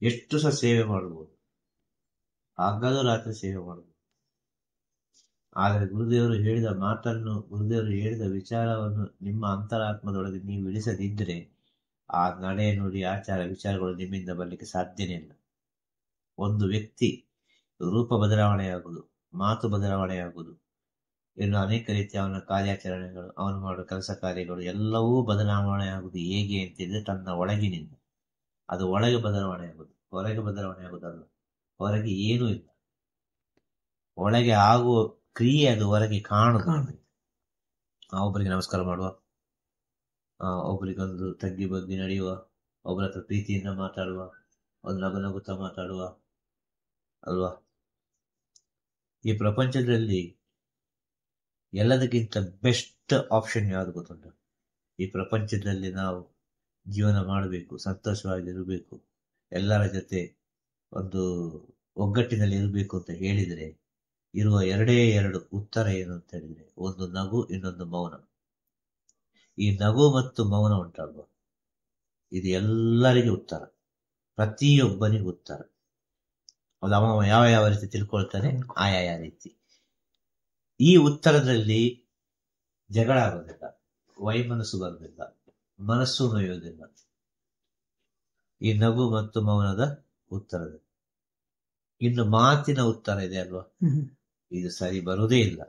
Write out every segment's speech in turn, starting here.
ಎಷ್ಟು ಸಹ ಸೇವೆ ಮಾಡ್ಬೋದು, ಹಗಲು ರಾತ್ರಿ ಸೇವೆ ಮಾಡ್ಬೋದು. ಆದರೆ ಗುರುದೇವರು ಹೇಳಿದ ಮಾತನ್ನು, ಗುರುದೇವರು ಹೇಳಿದ ವಿಚಾರವನ್ನು ನಿಮ್ಮ ಅಂತರಾತ್ಮದೊಳಗೆ ನೀವು ಇಳಿಸದಿದ್ದರೆ ಆ ನಡೆ, ನುಡಿ, ಆಚಾರ, ವಿಚಾರಗಳು ನಿಮ್ಮಿಂದ ಬರಲಿಕ್ಕೆ ಸಾಧ್ಯನೇ ಇಲ್ಲ. ಒಂದು ವ್ಯಕ್ತಿ ರೂಪ ಬದಲಾವಣೆಯಾಗುವುದು, ಮಾತು ಬದಲಾವಣೆಯಾಗುವುದು, ಇನ್ನು ಅನೇಕ ರೀತಿಯ ಅವನ ಕಾರ್ಯಾಚರಣೆಗಳು, ಅವನು ಮಾಡುವ ಕೆಲಸ ಕಾರ್ಯಗಳು ಎಲ್ಲವೂ ಬದಲಾವಣೆ ಆಗುವುದು. ಹೇಗೆ ಅಂತಿದ್ರೆ ತನ್ನ ಒಳಗಿನಿಂದ. ಅದು ಒಳಗೆ ಬದಲಾವಣೆ ಆಗುವುದು, ಹೊರಗೆ ಬದಲಾವಣೆ ಆಗುವುದಲ್ಲ. ಹೊರಗೆ ಏನೂ ಇಲ್ಲ, ಒಳಗೆ ಆಗುವ ಕ್ರಿಯೆ ಅದು ಹೊರಗೆ ಕಾಣುದು. ಒಬ್ಬರಿಗೆ ನಮಸ್ಕಾರ ಮಾಡುವ, ಒಬ್ಬರಿಗೊಂದು ತಗ್ಗಿ ಬಗ್ಗಿ ನಡೆಯುವ, ಒಬ್ಬರ ಹತ್ರ ಪ್ರೀತಿಯಿಂದ ಮಾತಾಡುವ, ಒಂದು ನಗು ನಗುತ್ತಾ ಮಾತಾಡುವ ಅಲ್ವಾ. ಈ ಪ್ರಪಂಚದಲ್ಲಿ ಎಲ್ಲದಕ್ಕಿಂತ ಬೆಸ್ಟ್ ಆಪ್ಷನ್ ಯಾವುದು ಗೊತ್ತುಂಟು? ಈ ಪ್ರಪಂಚದಲ್ಲಿ ನಾವು ಜೀವನ ಮಾಡಬೇಕು, ಸಂತೋಷವಾಗಿರಬೇಕು, ಎಲ್ಲರ ಜೊತೆ ಒಂದು ಒಗ್ಗಟ್ಟಿನಲ್ಲಿ ಇರಬೇಕು ಅಂತ ಹೇಳಿದರೆ ಇರುವ ಎರಡೇ ಎರಡು ಉತ್ತರ ಏನು ಅಂತ ಹೇಳಿದ್ರೆ, ಒಂದು ನಗು, ಇನ್ನೊಂದು ಮೌನ. ಈ ನಗು ಮತ್ತು ಮೌನ ಉಂಟಲ್ವ, ಇದು ಎಲ್ಲರಿಗೂ ಉತ್ತರ, ಪ್ರತಿಯೊಬ್ಬನಿಗೂ ಉತ್ತರ. ಅದು ಅವ ಯಾವ ಯಾವ ರೀತಿ ತಿಳ್ಕೊಳ್ತಾನೆ ಆಯಾ ರೀತಿ. ಈ ಉತ್ತರದಲ್ಲಿ ಜಗಳ ಆಗೋದಿಲ್ಲ, ವೈಮನಸ್ಸು ಬರೋದಿಲ್ಲ, ಮನಸ್ಸು ನೋಯೋದಿಲ್ಲ. ಈ ನಗು ಮತ್ತು ಮೌನದ ಉತ್ತರದಲ್ಲಿ. ಇನ್ನು ಮಾತಿನ ಉತ್ತರ ಇದೆ ಅಲ್ವಾ, ಇದು ಸರಿ ಬರುವುದೇ ಇಲ್ಲ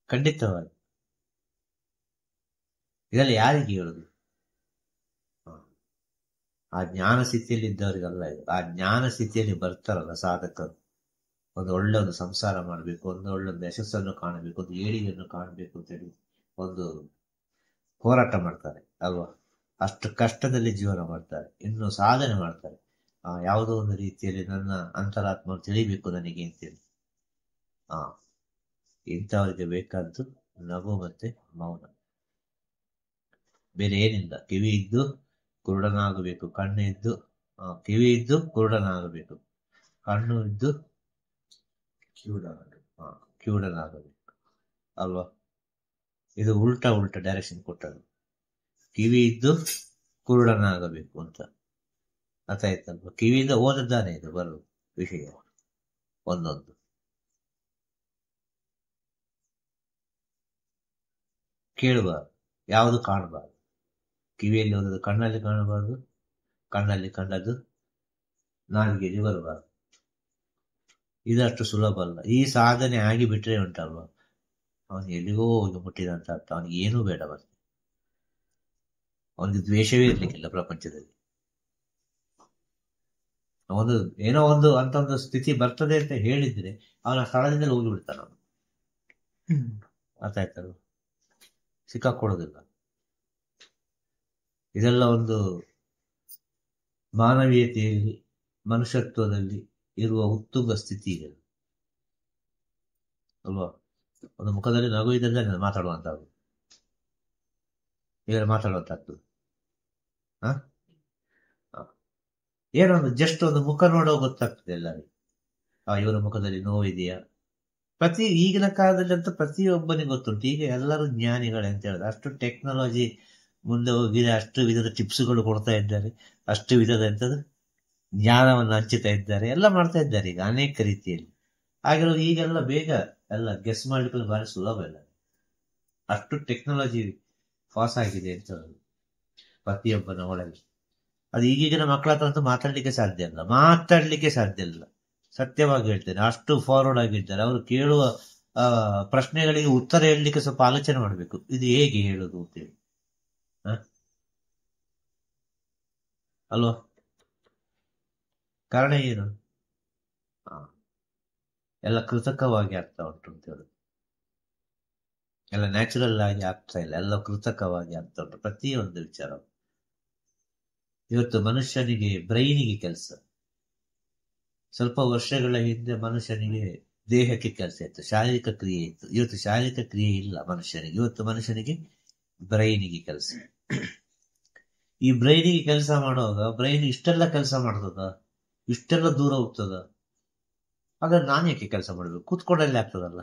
ಖಂಡಿತವಾಗಿ. ಇದರಲ್ಲಿ ಯಾರಿಗೆ ಹೇಳುದು? ಆ ಜ್ಞಾನ ಸ್ಥಿತಿಯಲ್ಲಿ ಇದ್ದವರಿಗಲ್ಲ ಇದು. ಆ ಜ್ಞಾನ ಸ್ಥಿತಿಯಲ್ಲಿ ಬರ್ತಾರಲ್ಲ ಸಾಧಕರು, ಒಂದು ಒಳ್ಳೆ ಒಂದು ಸಂಸಾರ ಮಾಡಬೇಕು, ಒಂದು ಒಳ್ಳೆ ಒಂದು ಯಶಸ್ಸನ್ನು ಕಾಣಬೇಕು, ಒಂದು ಏಳಿಗೆಯನ್ನು ಕಾಣಬೇಕು ಅಂತೇಳಿ ಒಂದು ಹೋರಾಟ ಮಾಡ್ತಾರೆ ಅಲ್ವಾ. ಅಷ್ಟು ಕಷ್ಟದಲ್ಲಿ ಜೀವನ ಮಾಡ್ತಾರೆ, ಇನ್ನು ಸಾಧನೆ ಮಾಡ್ತಾರೆ. ಯಾವುದೋ ಒಂದು ರೀತಿಯಲ್ಲಿ ನನ್ನ ಅಂತರಾತ್ಮ ತಿಳಿಬೇಕು ನನಗೆ ಅಂತೇಳಿ. ಇಂಥವರಿಗೆ ಬೇಕಾದ್ದು ನಗು ಮತ್ತೆ ಮೌನ, ಬೇರೆ ಏನಿಲ್ಲ. ಕಿವಿ ಇದ್ದು ಕುರುಡನಾಗಬೇಕು, ಕಣ್ಣು ಇದ್ದು ಕಿವಿ ಇದ್ದು ಕುರುಡನಾಗಬೇಕು, ಕಣ್ಣು ಇದ್ದು ಕಿವುಡನಾಗಬೇಕು ಅಲ್ವಾ. ಇದು ಉಲ್ಟಾ ಡೈರೆಕ್ಷನ್ ಕೊಟ್ಟರು. ಕಿವಿ ಇದ್ದು ಕುರುಡನಾಗಬೇಕು ಅಂತ ಅರ್ಥ ಆಯ್ತಲ್ವ. ಕಿವಿಯಿಂದ ಓದಿದ್ದಾನೆ ಇದು ಬರುವ ವಿಷಯ ಒಂದೊಂದು. ಕೇಳಬಾರ್ದು, ಯಾವುದು ಕಾಣಬಾರ್ದು. ಕಿವಿಯಲ್ಲಿ ಓದೋದು ಕಣ್ಣಲ್ಲಿ ಕಾಣಬಾರ್ದು, ಕಣ್ಣಲ್ಲಿ ಕಂಡದ್ದು ನಾಲಿಗೆಯಲ್ಲಿ ಬರಬಾರ್ದು. ಇದಷ್ಟು ಸುಲಭ ಅಲ್ಲ. ಈ ಸಾಧನೆ ಆಗಿಬಿಟ್ರೆ ಉಂಟಲ್ವ, ಅವನು ಎಲ್ಲಿಗೋ ಹೋಗಿ ಮುಟ್ಟಿದಂತ ಅರ್ಥ. ಅವನಿಗೆ ಏನೂ ಬೇಡ ಬರ್ತದೆ, ಅವನಿಗೆ ದ್ವೇಷವೇ ಇರ್ಲಿಕ್ಕಿಲ್ಲ ಪ್ರಪಂಚದಲ್ಲಿ. ಒಂದು ಏನೋ ಒಂದು ಅಂತ ಒಂದು ಸ್ಥಿತಿ ಬರ್ತದೆ ಅಂತ ಹೇಳಿದ್ರೆ ಅವನ ಸ್ಥಳದಿಂದ ಹೋಗಿಬಿಡ್ತಾನ ಅವನು. ಅರ್ಥ ಆಯ್ತಲ್ವ, ಸಿಕ್ಕಾಕೊಡೋದಿಲ್ಲ. ಇದೆಲ್ಲ ಒಂದು ಮಾನವೀಯತೆಯಲ್ಲಿ, ಮನುಷ್ಯತ್ವದಲ್ಲಿ ಇರುವ ಉತ್ತುಂಗ ಸ್ಥಿತಿ ಇದೆ ಅಲ್ವಾ. ಒಂದು ಮುಖದಲ್ಲಿ ನಗು ಇದ್ದರೆ ಮಾತಾಡುವಂತದ್ದು, ಈಗ ಮಾತಾಡುವಂತದ್ದು. ಏನೊಂದು ಜಸ್ಟ್ ಒಂದು ಮುಖ ನೋಡೋ ಗೊತ್ತಾಗ್ತದೆ ಎಲ್ಲರಿಗೂ, ಇವರ ಮುಖದಲ್ಲಿ ನೋವಿದೆಯಾ. ಈಗಿನ ಕಾಲದಲ್ಲಿ ಅಂತ ಪ್ರತಿಯೊಬ್ಬನಿಗೆ ಗೊತ್ತುಂಟು. ಈಗ ಎಲ್ಲರೂ ಜ್ಞಾನಿಗಳೇ ಅಂತ ಹೇಳಿದ್ರೆ, ಅಷ್ಟು ಟೆಕ್ನಾಲಜಿ ಮುಂದೆ ಹೋಗಿದೆ, ಅಷ್ಟು ವಿಧದ ಟಿಪ್ಸ್ಗಳು ಕೊಡ್ತಾ ಇದ್ದಾರೆ, ಅಷ್ಟು ವಿಧದ ಎಂಥದ್ದು ಜ್ಞಾನವನ್ನು ಹಂಚುತ್ತಾ ಇದ್ದಾರೆ, ಎಲ್ಲ ಮಾಡ್ತಾ ಇದ್ದಾರೆ ಈಗ ಅನೇಕ ರೀತಿಯಲ್ಲಿ. ಹಾಗೆ ಈಗೆಲ್ಲ ಬೇಗ ಎಲ್ಲ ಗೆಸ್ ಮಾಡ್ಲಿಕ್ಕೆ ಭಾರಿ ಸುಲಭ ಇಲ್ಲ, ಅಷ್ಟು ಟೆಕ್ನಾಲಜಿ ಪಾಸ್ ಆಗಿದೆ ಅಂತ ಪ್ರತಿಯೊಬ್ಬನ ಒಳಗೆ. ಅದು ಈಗೀಗಿನ ಮಕ್ಕಳ ಹತ್ರ ಅಂತೂ ಮಾತಾಡ್ಲಿಕ್ಕೆ ಸಾಧ್ಯ ಇಲ್ಲ. ಸತ್ಯವಾಗಿ ಹೇಳ್ತೇನೆ, ಅಷ್ಟು ಫಾರ್ವರ್ಡ್ ಆಗಿರ್ತಾರೆ. ಅವರು ಕೇಳುವ ಪ್ರಶ್ನೆಗಳಿಗೆ ಉತ್ತರ ಹೇಳಲಿಕ್ಕೆ ಸ್ವಲ್ಪ ಆಲೋಚನೆ ಮಾಡಬೇಕು, ಇದು ಹೇಗೆ ಹೇಳುದು ಅಂತೇಳಿ ಅಲ್ವಾ. ಕಾರಣ ಏನು? ಎಲ್ಲ ಕೃತಕವಾಗಿ ಆಗ್ತಾ ಉಂಟು ಅಂತ ಹೇಳುದು, ಎಲ್ಲ ನ್ಯಾಚುರಲ್ ಆಗಿ ಆಗ್ತಾ ಇಲ್ಲ, ಎಲ್ಲ ಕೃತಕವಾಗಿ ಆಗ್ತಾ ಉಂಟು ಪ್ರತಿಯೊಂದು ವಿಚಾರ. ಇವತ್ತು ಮನುಷ್ಯನಿಗೆ ಬ್ರೈನಿಗೆ ಕೆಲಸ, ಸ್ವಲ್ಪ ವರ್ಷಗಳ ಹಿಂದೆ ಮನುಷ್ಯನಿಗೆ ದೇಹಕ್ಕೆ ಕೆಲಸ ಇತ್ತು, ಶಾರೀರಿಕ ಕ್ರಿಯೆ ಇತ್ತು. ಇವತ್ತು ಶಾರೀರಿಕ ಕ್ರಿಯೆ ಇಲ್ಲ ಮನುಷ್ಯನಿಗೆ, ಇವತ್ತು ಮನುಷ್ಯನಿಗೆ ಬ್ರೈನಿಗೆ ಕೆಲಸ. ಈ ಬ್ರೈನಿಗೆ ಕೆಲಸ ಮಾಡುವಾಗ ಬ್ರೈನ್ ಇಷ್ಟೆಲ್ಲ ಕೆಲಸ ಮಾಡ್ತದ, ಇಷ್ಟೆಲ್ಲ ದೂರ ಹೋಗ್ತದ, ಹಾಗಾದ್ರೆ ನಾನು ಯಾಕೆ ಕೆಲಸ ಮಾಡ್ಬೇಕು? ಕೂತ್ಕೊಂಡಲ್ಲೇ ಆಗ್ತದಲ್ಲ.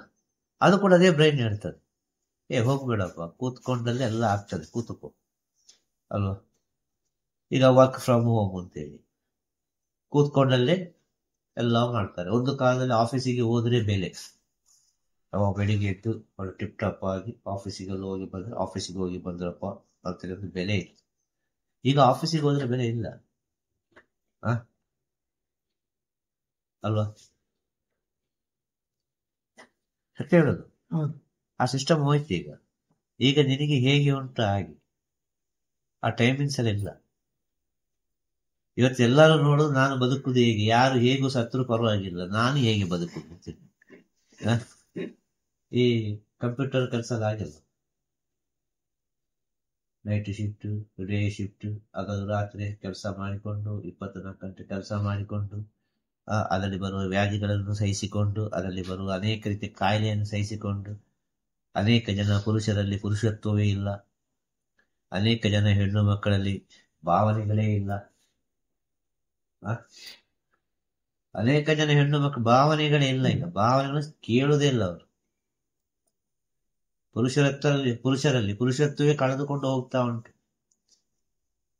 ಅದು ಕೂಡ ಅದೇ ಬ್ರೈನ್ ಹೇಳ್ತದೆ, ಹೋಗ್ಬೇಡಪ್ಪ, ಕೂತ್ಕೊಂಡಲ್ಲೇ ಎಲ್ಲ ಆಗ್ತದೆ, ಕೂತ್ಕೋ ಅಲ್ವಾ. ಈಗ ವರ್ಕ್ ಫ್ರಮ್ ಹೋಮ್ ಅಂತೇಳಿ ಕೂತ್ಕೊಂಡಲ್ಲೇ ಎಲ್ಲ ಮಾಡ್ತಾರೆ. ಒಂದು ಕಾಲದಲ್ಲಿ ಆಫೀಸಿಗೆ ಹೋದ್ರೆ ಬೆಲೆ, ಅವ ಬೆಳಿಗ್ಗೆ ಎದ್ದು ಟಿಪ್ ಟಾಪ್ ಆಗಿ ಆಫೀಸಿಗೆ ಹೋಗಿ ಬಂದ್ರಪ್ಪ ಅಂತ ಬೆಲೆ ಇತ್ತು. ಈಗ ಆಫೀಸಿಗೆ ಹೋದ್ರೆ ಬೆಲೆ ಇಲ್ಲ ಅಲ್ವಾ? ಸತ್ಯ ಹೇಳೋದು, ಆ ಸಿಸ್ಟಮ್ ಹೋಯ್ತು. ಈಗ ನಿನಗೆ ಹೇಗೆ ಉಂಟು ಹಾಗೆ, ಆ ಟೈಮಿಂಗ್ಸ್ ಎಲ್ಲ ಇಲ್ಲ. ಇವತ್ತು ಎಲ್ಲರೂ ನೋಡೋದು ನಾನು ಬದುಕುದು ಹೇಗೆ, ಯಾರು ಹೇಗೂ ಸತ್ರು ಪರವಾಗಿಲ್ಲ, ನಾನು ಹೇಗೆ ಬದುಕುದು. ಈ ಕಂಪ್ಯೂಟರ್ ಕೆಲಸ ಆಗಿಲ್ಲ, ನೈಟ್ ಶಿಫ್ಟ್, ಡೇ ಶಿಫ್ಟ್, ಅದನ್ನು ರಾತ್ರಿ ಕೆಲಸ ಮಾಡಿಕೊಂಡು 24 ಗಂಟೆ ಕೆಲಸ ಮಾಡಿಕೊಂಡು ಅದರಲ್ಲಿ ಬರುವ ವ್ಯಾಧಿಗಳನ್ನು ಸಹಿಸಿಕೊಂಡು, ಅದರಲ್ಲಿ ಬರುವ ಅನೇಕ ರೀತಿಯ ಕಾಯಿಲೆಯನ್ನು ಸಹಿಸಿಕೊಂಡು, ಅನೇಕ ಜನ ಪುರುಷರಲ್ಲಿ ಪುರುಷತ್ವವೇ ಇಲ್ಲ, ಅನೇಕ ಜನ ಹೆಣ್ಣು ಮಕ್ಕಳಲ್ಲಿ ಭಾವನೆಗಳೇ ಇಲ್ಲ, ಅನೇಕ ಜನ ಹೆಣ್ಣು ಮಕ್ಕಳು ಭಾವನೆಗಳೇ ಇಲ್ಲ. ಈಗ ಭಾವನೆಗಳು ಕೇಳುವುದೇ ಇಲ್ಲ ಅವರು. ಪುರುಷರಲ್ಲಿ ಪುರುಷತ್ವವೇ ಕಳೆದುಕೊಂಡು ಹೋಗ್ತಾ ಉಂಟು.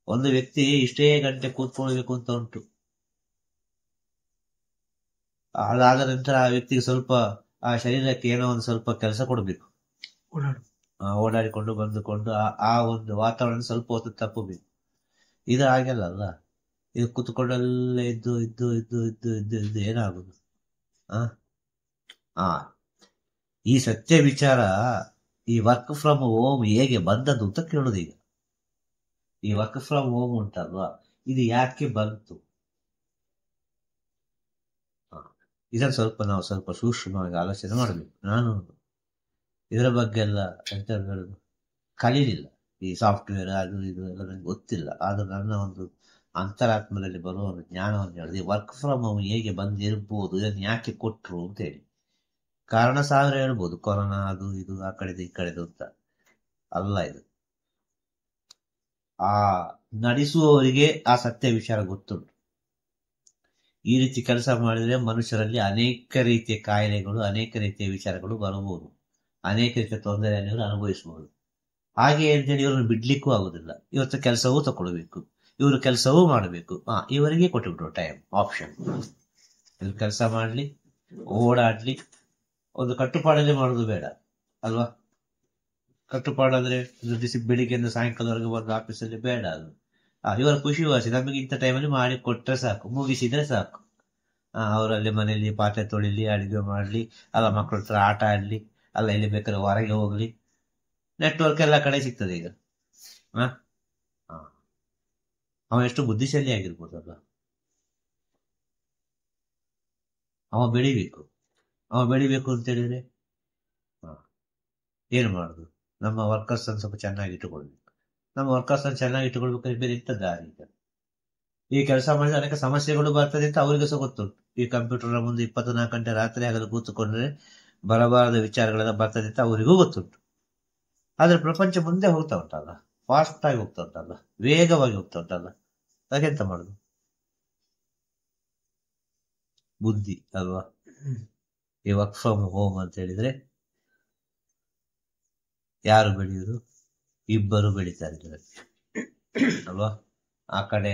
ಒಂದು ವ್ಯಕ್ತಿ ಇಷ್ಟೇ ಗಂಟೆ ಕೂತ್ಕೊಳ್ಬೇಕು ಅಂತ ಉಂಟು, ಅದಾದ ನಂತರ ಆ ವ್ಯಕ್ತಿಗೆ ಸ್ವಲ್ಪ ಆ ಶರೀರಕ್ಕೆ ಏನೋ ಒಂದು ಸ್ವಲ್ಪ ಕೆಲಸ ಕೊಡಬೇಕು, ಓಡಾಡಿಕೊಂಡು ಬಂದುಕೊಂಡು ಆ ಒಂದು ವಾತಾವರಣ ಸ್ವಲ್ಪ ಹೊತ್ತು ತಪ್ಪಬೇಕು. ಇದು ಹಾಗೆಲ್ಲ ಅಲ್ಲ, ಇದು ಕೂತ್ಕೊಂಡಲ್ಲ ಇದ್ದು ಇದ್ದು ಇದ್ದು ಇದ್ದು ಇದ್ದು ಇದ್ದು ಏನಾಗುದು? ಈ ಸತ್ಯ ವಿಚಾರ, ಈ ವರ್ಕ್ ಫ್ರಮ್ ಹೋಮ್ ಹೇಗೆ ಬಂದದ್ದು ಅಂತ ಕೇಳೋದು. ಈಗ ಈ ವರ್ಕ್ ಫ್ರಮ್ ಹೋಮ್ ಉಂಟಲ್ವಾ, ಇದು ಯಾಕೆ ಬಂತು? ಇದನ್ನು ನಾವು ಸ್ವಲ್ಪ ಸೂಕ್ಷ್ಮವಾಗಿ ಆಲೋಚನೆ ಮಾಡಬೇಕು. ನಾನು ಇದರ ಬಗ್ಗೆ ಎಲ್ಲ ಎಂತ ಹೇಳುದು ಕಲೀಲಿಲ್ಲ, ಈ ಸಾಫ್ಟ್ವೇರ್ ಅದು ಇದು ಎಲ್ಲ ನನಗೆ ಗೊತ್ತಿಲ್ಲ. ಆದ್ರೂ ನನ್ನ ಒಂದು ಅಂತರಾತ್ಮದಲ್ಲಿ ಬರುವ ಒಂದು ಜ್ಞಾನವನ್ನು ಹೇಳಿದೆ, ವರ್ಕ್ ಫ್ರಮ್ ಹೋಮ್ ಹೇಗೆ ಬಂದಿರ್ಬೋದು, ಇದನ್ನು ಯಾಕೆ ಕೊಟ್ರು ಅಂತ ಹೇಳಿ. ಕಾರಣ ಸಾವಿರ ಹೇಳ್ಬೋದು, ಕೊರೋನಾ ಅದು ಇದು ಆ ಕಡೆದು ಈ ಕಡೆದು ಅಂತ ಅಲ್ಲ. ಇದು ಆ ನಡೆಸುವವರಿಗೆ ಆ ಸತ್ಯ ವಿಚಾರ ಗೊತ್ತುಂಟು. ಈ ರೀತಿ ಕೆಲಸ ಮಾಡಿದ್ರೆ ಮನುಷ್ಯರಲ್ಲಿ ಅನೇಕ ರೀತಿಯ ಕಾಯಿಲೆಗಳು, ಅನೇಕ ರೀತಿಯ ವಿಚಾರಗಳು ಬರಬಹುದು, ಅನೇಕ ರೀತಿಯ ತೊಂದರೆಯನ್ನು ಅನುಭವಿಸಬಹುದು. ಹಾಗೆ ಅಂತೇಳಿ ಇವ್ರನ್ನ ಬಿಡ್ಲಿಕ್ಕೂ ಆಗುದಿಲ್ಲ. ಇವತ್ತು ಕೆಲಸವೂ ತಗೊಳ್ಬೇಕು, ಇವರು ಕೆಲಸವೂ ಮಾಡಬೇಕು. ಇವರಿಗೆ ಕೊಟ್ಟುಬಿಟ್ರು ಟೈಮ್ ಆಪ್ಷನ್. ಇವ್ರು ಕೆಲಸ ಮಾಡ್ಲಿ, ಓಡಾಡ್ಲಿ, ಒಂದು ಕಟ್ಟುಪಾಡಲ್ಲಿ ಮಾಡೋದು ಬೇಡ ಅಲ್ವಾ? ಕಟ್ಟುಪಾಡಾದ್ರೆ ಬೆಳಿಗ್ಗೆಯಿಂದ ಸಾಯಂಕಾಲವರೆಗೆ ಬಂದು ಆಫೀಸಲ್ಲಿ ಬೇಡ. ಅದು ಇವರ ಖುಷಿ ವಾಸಿ, ನಮಗೆ ಇಂಥ ಟೈಮಲ್ಲಿ ಮಾಡಿ ಕೊಟ್ಟರೆ ಸಾಕು, ಮುಗಿಸಿದ್ರೆ ಸಾಕು. ಅವರಲ್ಲಿ ಮನೆಯಲ್ಲಿ ಪಾತ್ರೆ ತೊಳಿಲಿ, ಅಡಿಗೆ ಮಾಡ್ಲಿ, ಅಲ್ಲ ಮಕ್ಕಳ ಹತ್ರ ಆಟ ಆಡ್ಲಿ, ಅಲ್ಲ ಇಲ್ಲಿ ಬೇಕಾದ್ರೆ ಹೊರಗೆ ಹೋಗ್ಲಿ, ನೆಟ್ವರ್ಕ್ ಎಲ್ಲ ಕಡೆ ಸಿಗ್ತದೆ ಈಗ. ಅವ ಎಷ್ಟು ಬುದ್ಧಿಶಾಲಿ ಆಗಿರ್ಬೋದಲ್ಲ. ಅವ ಬೆಳಿಬೇಕು ಅಂತ ಹೇಳಿದ್ರೆ ಏನು ಮಾಡುದು? ನಮ್ಮ ವರ್ಕರ್ಸ್ ಅನ್ನು ಸ್ವಲ್ಪ ಚೆನ್ನಾಗಿ ಇಟ್ಟುಕೊಳ್ಬೇಕು. ನಮ್ಮ ವರ್ಕರ್ಸ್ ಅನ್ನು ಚೆನ್ನಾಗಿ ಇಟ್ಟುಕೊಳ್ಬೇಕಾದ್ರೆ ಬೇರೆ ಇಂಥ ದಾರಿ ಇಲ್ಲ. ಈ ಕೆಲಸ ಮಾಡಿದ್ರೆ ಅನೇಕ ಸಮಸ್ಯೆಗಳು ಬರ್ತದೆ ಅಂತ ಅವರಿಗೆ ಸಹ ಗೊತ್ತುಂಟು. ಈ ಕಂಪ್ಯೂಟರ್ ಮುಂದೆ 24 ಗಂಟೆ ರಾತ್ರಿ ಆಗಲು ಕೂತುಕೊಂಡ್ರೆ ಬರಬಾರದ ವಿಚಾರಗಳೆಲ್ಲ ಬರ್ತದೆ ಅಂತ ಅವರಿಗೂ ಗೊತ್ತುಂಟು. ಆದ್ರೆ ಪ್ರಪಂಚ ಮುಂದೆ ಹೋಗ್ತಾ ಉಂಟಲ್ಲ, ಫಾಸ್ಟ್ ಆಗಿ ಹೋಗ್ತಾ ಉಂಟಲ್ಲ, ವೇಗವಾಗಿ ಹೋಗ್ತಾ ಉಂಟಲ್ಲ, ಅದಕ್ಕೆಂತ ಮಾಡುದು? ಬುದ್ಧಿ ಅಲ್ವಾ? ಈ ವರ್ಕ್ ಫ್ರಮ್ ಹೋಮ್ ಅಂತ ಹೇಳಿದ್ರೆ ಯಾರು ಬೆಳೆಯುವುದು? ಇಬ್ಬರು ಬೆಳೀತಾರೆ ಅಲ್ವಾ? ಆ ಕಡೆ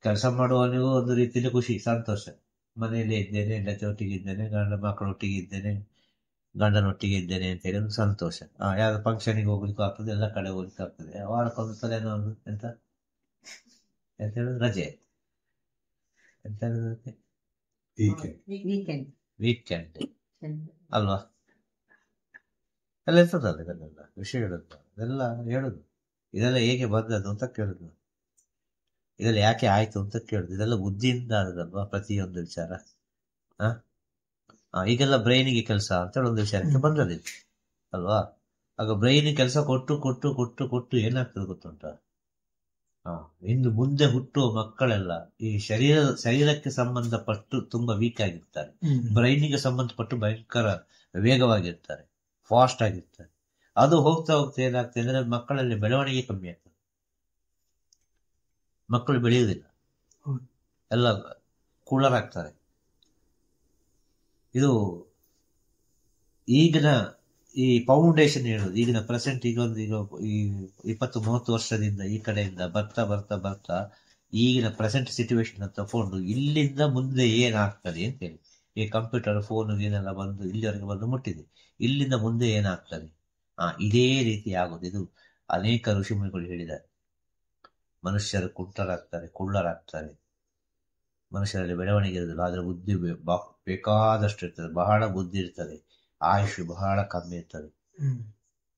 ಕೆಲಸ ಮಾಡುವವನಿಗೂ ಒಂದು ರೀತಿಯಲ್ಲಿ ಖುಷಿ, ಸಂತೋಷ. ಮನೆಯಲ್ಲಿ ಇದ್ದೇನೆ, ಹೆಂಡತಿ ಒಟ್ಟಿಗೆ ಇದ್ದೇನೆ, ಮಕ್ಕಳೊಟ್ಟಿಗೆ ಇದ್ದೇನೆ, ಗಂಡನೊಟ್ಟಿಗೆ ಇದ್ದೇನೆ ಅಂತ ಹೇಳಿ ಒಂದು ಸಂತೋಷ. ಯಾವ್ದು ಫಂಕ್ಷನಿಗೆ ಹೋಗ್ಲಿಕ್ಕೂ ಆಗ್ತದೆ, ಎಲ್ಲ ಕಡೆ ಹೋಗ್ಲಿಕ್ಕೆ ಆಗ್ತದೆ. ವಾರಕ್ಕೊಂದು ಸಲ ಒಂದು ಎಂತ ಹೇಳುದು, ರಜೆ ಎಂತ ಹೇಳುದಕ್ಕೆ, ವೀಕೆಂಡ್ ಅಲ್ವಾ? ಎಲ್ಲ ಇರ್ತದಲ್ಲ, ಇದನ್ನೆಲ್ಲ ವಿಷಯಗಳು ಇದೆಲ್ಲ ಹೇಳುದು. ಇದೆಲ್ಲ ಹೇಗೆ ಬಂದದ್ದು ಅಂತ ಕೇಳುದು, ಇದೆಲ್ಲ ಯಾಕೆ ಆಯ್ತು ಅಂತ ಕೇಳುದು. ಇದೆಲ್ಲ ಬುದ್ಧಿಯಿಂದ ಆದದಲ್ವಾ ಪ್ರತಿಯೊಂದು ವಿಚಾರ. ಈಗೆಲ್ಲ ಬ್ರೈನಿಗೆ ಕೆಲಸ ಅಂತ ಹೇಳಿ ಒಂದು ವಿಚಾರಕ್ಕೆ ಬಂದದಿಲ್ಲ ಅಲ್ವಾ? ಆಗ ಬ್ರೈನ್ ಕೆಲಸ ಕೊಟ್ಟು ಕೊಟ್ಟು ಕೊಟ್ಟು ಕೊಟ್ಟು ಏನಾಗ್ತದೆ ಗೊತ್ತುಂಟ? ಇನ್ನು ಮುಂದೆ ಹುಟ್ಟುವ ಮಕ್ಕಳೆಲ್ಲ ಈ ಶರೀರಕ್ಕೆ ಸಂಬಂಧಪಟ್ಟು ತುಂಬಾ ವೀಕ್ ಆಗಿರ್ತಾರೆ, ಬ್ರೈನಿಗೆ ಸಂಬಂಧಪಟ್ಟು ಭಯಂಕರ ವೇಗವಾಗಿರ್ತಾರೆ, ಫಾಸ್ಟ್ ಆಗಿರ್ತಾರೆ. ಅದು ಹೋಗ್ತಾ ಹೋಗ್ತಾ ಏನಾಗ್ತದೆ ಅಂದ್ರೆ ಮಕ್ಕಳಲ್ಲಿ ಬೆಳವಣಿಗೆ ಕಮ್ಮಿ ಆಗ್ತದೆ, ಮಕ್ಕಳು ಬೆಳೆಯುವುದಿಲ್ಲ, ಎಲ್ಲ ಕೂಲರ್ ಆಗ್ತಾರೆ. ಇದು ಈಗಿನ ಈ ಫೌಂಡೇಶನ್ ಹೇಳೋದು ಈಗಿನ ಪ್ರೆಸೆಂಟ್ ಈಗ ಈ 20-30 ವರ್ಷದಿಂದ ಈ ಕಡೆಯಿಂದ ಬರ್ತಾ ಬರ್ತಾ ಬರ್ತಾ ಈಗಿನ ಪ್ರೆಸೆಂಟ್ ಸಿಚುವೇಶನ್ ತಕೊಂಡು ಇಲ್ಲಿಂದ ಮುಂದೆ ಏನಾಗ್ತದೆ ಅಂತ ಹೇಳಿ. ಈ ಕಂಪ್ಯೂಟರ್ ಫೋನ್ ಏನೆಲ್ಲ ಬಂದು ಇಲ್ಲಿವರೆಗೆ ಬಂದು ಮುಟ್ಟಿದೆ, ಇಲ್ಲಿಂದ ಮುಂದೆ ಏನಾಗ್ತದೆ. ಇದೇ ರೀತಿ ಆಗೋದು. ಇದು ಅನೇಕ ಋಷಿಮುನಿಗಳು ಹೇಳಿದ್ದಾರೆ. ಮನುಷ್ಯರು ಕುಂಟರಾಗ್ತಾರೆ, ಕುಳ್ಳರಾಗ್ತಾರೆ, ಮನುಷ್ಯರಲ್ಲಿ ಬೆಳವಣಿಗೆ ಇರೋದಿಲ್ಲ. ಆದ್ರೆ ಬುದ್ಧಿ ಬೇಕಾದಷ್ಟು ಇರ್ತದೆ, ಬಹಳ ಬುದ್ಧಿ ಇರ್ತದೆ. ಆಯುಷ್ ಬಹಳ ಕಮ್ಮಿ ಇರ್ತದೆ,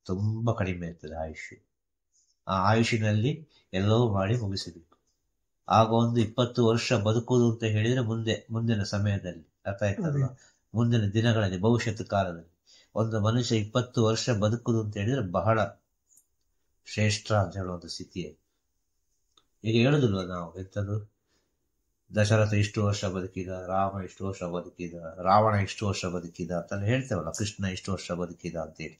ತುಂಬಾ ಕಡಿಮೆ ಇರ್ತದೆ ಆಯುಷ್. ಆ ಆಯುಷಿನಲ್ಲಿ ಎಲ್ಲವೂ ಮಾಡಿ ಮುಗಿಸಬೇಕು. ಆಗ ಒಂದು 20 ವರ್ಷ ಬದುಕುವುದು ಅಂತ ಹೇಳಿದ್ರೆ ಮುಂದಿನ ಸಮಯದಲ್ಲಿ ಅರ್ಥ ಆಯ್ತಲ್ವ, ಮುಂದಿನ ದಿನಗಳಲ್ಲಿ ಭವಿಷ್ಯತ್ ಕಾಲದಲ್ಲಿ ಒಂದು ಮನುಷ್ಯ 20 ವರ್ಷ ಬದುಕುವುದು ಅಂತ ಹೇಳಿದ್ರೆ ಬಹಳ ಶ್ರೇಷ್ಠ ಅಂತ ಹೇಳುವಂತ ಸ್ಥಿತಿಯೇ. ಈಗ ಹೇಳುದಿಲ್ವ ನಾವು ಎಂಥದ್ದು, ದಶರಥ ಇಷ್ಟು ವರ್ಷ ಬದುಕಿದ, ರಾಮ ಇಷ್ಟು ವರ್ಷ ಬದುಕಿದ, ರಾವಣ ಇಷ್ಟು ವರ್ಷ ಬದುಕಿದ ಅಂತ ಹೇಳ್ತೇವಲ್ಲ, ಕೃಷ್ಣ ಇಷ್ಟು ವರ್ಷ ಬದುಕಿದ ಅಂತೇಳಿ.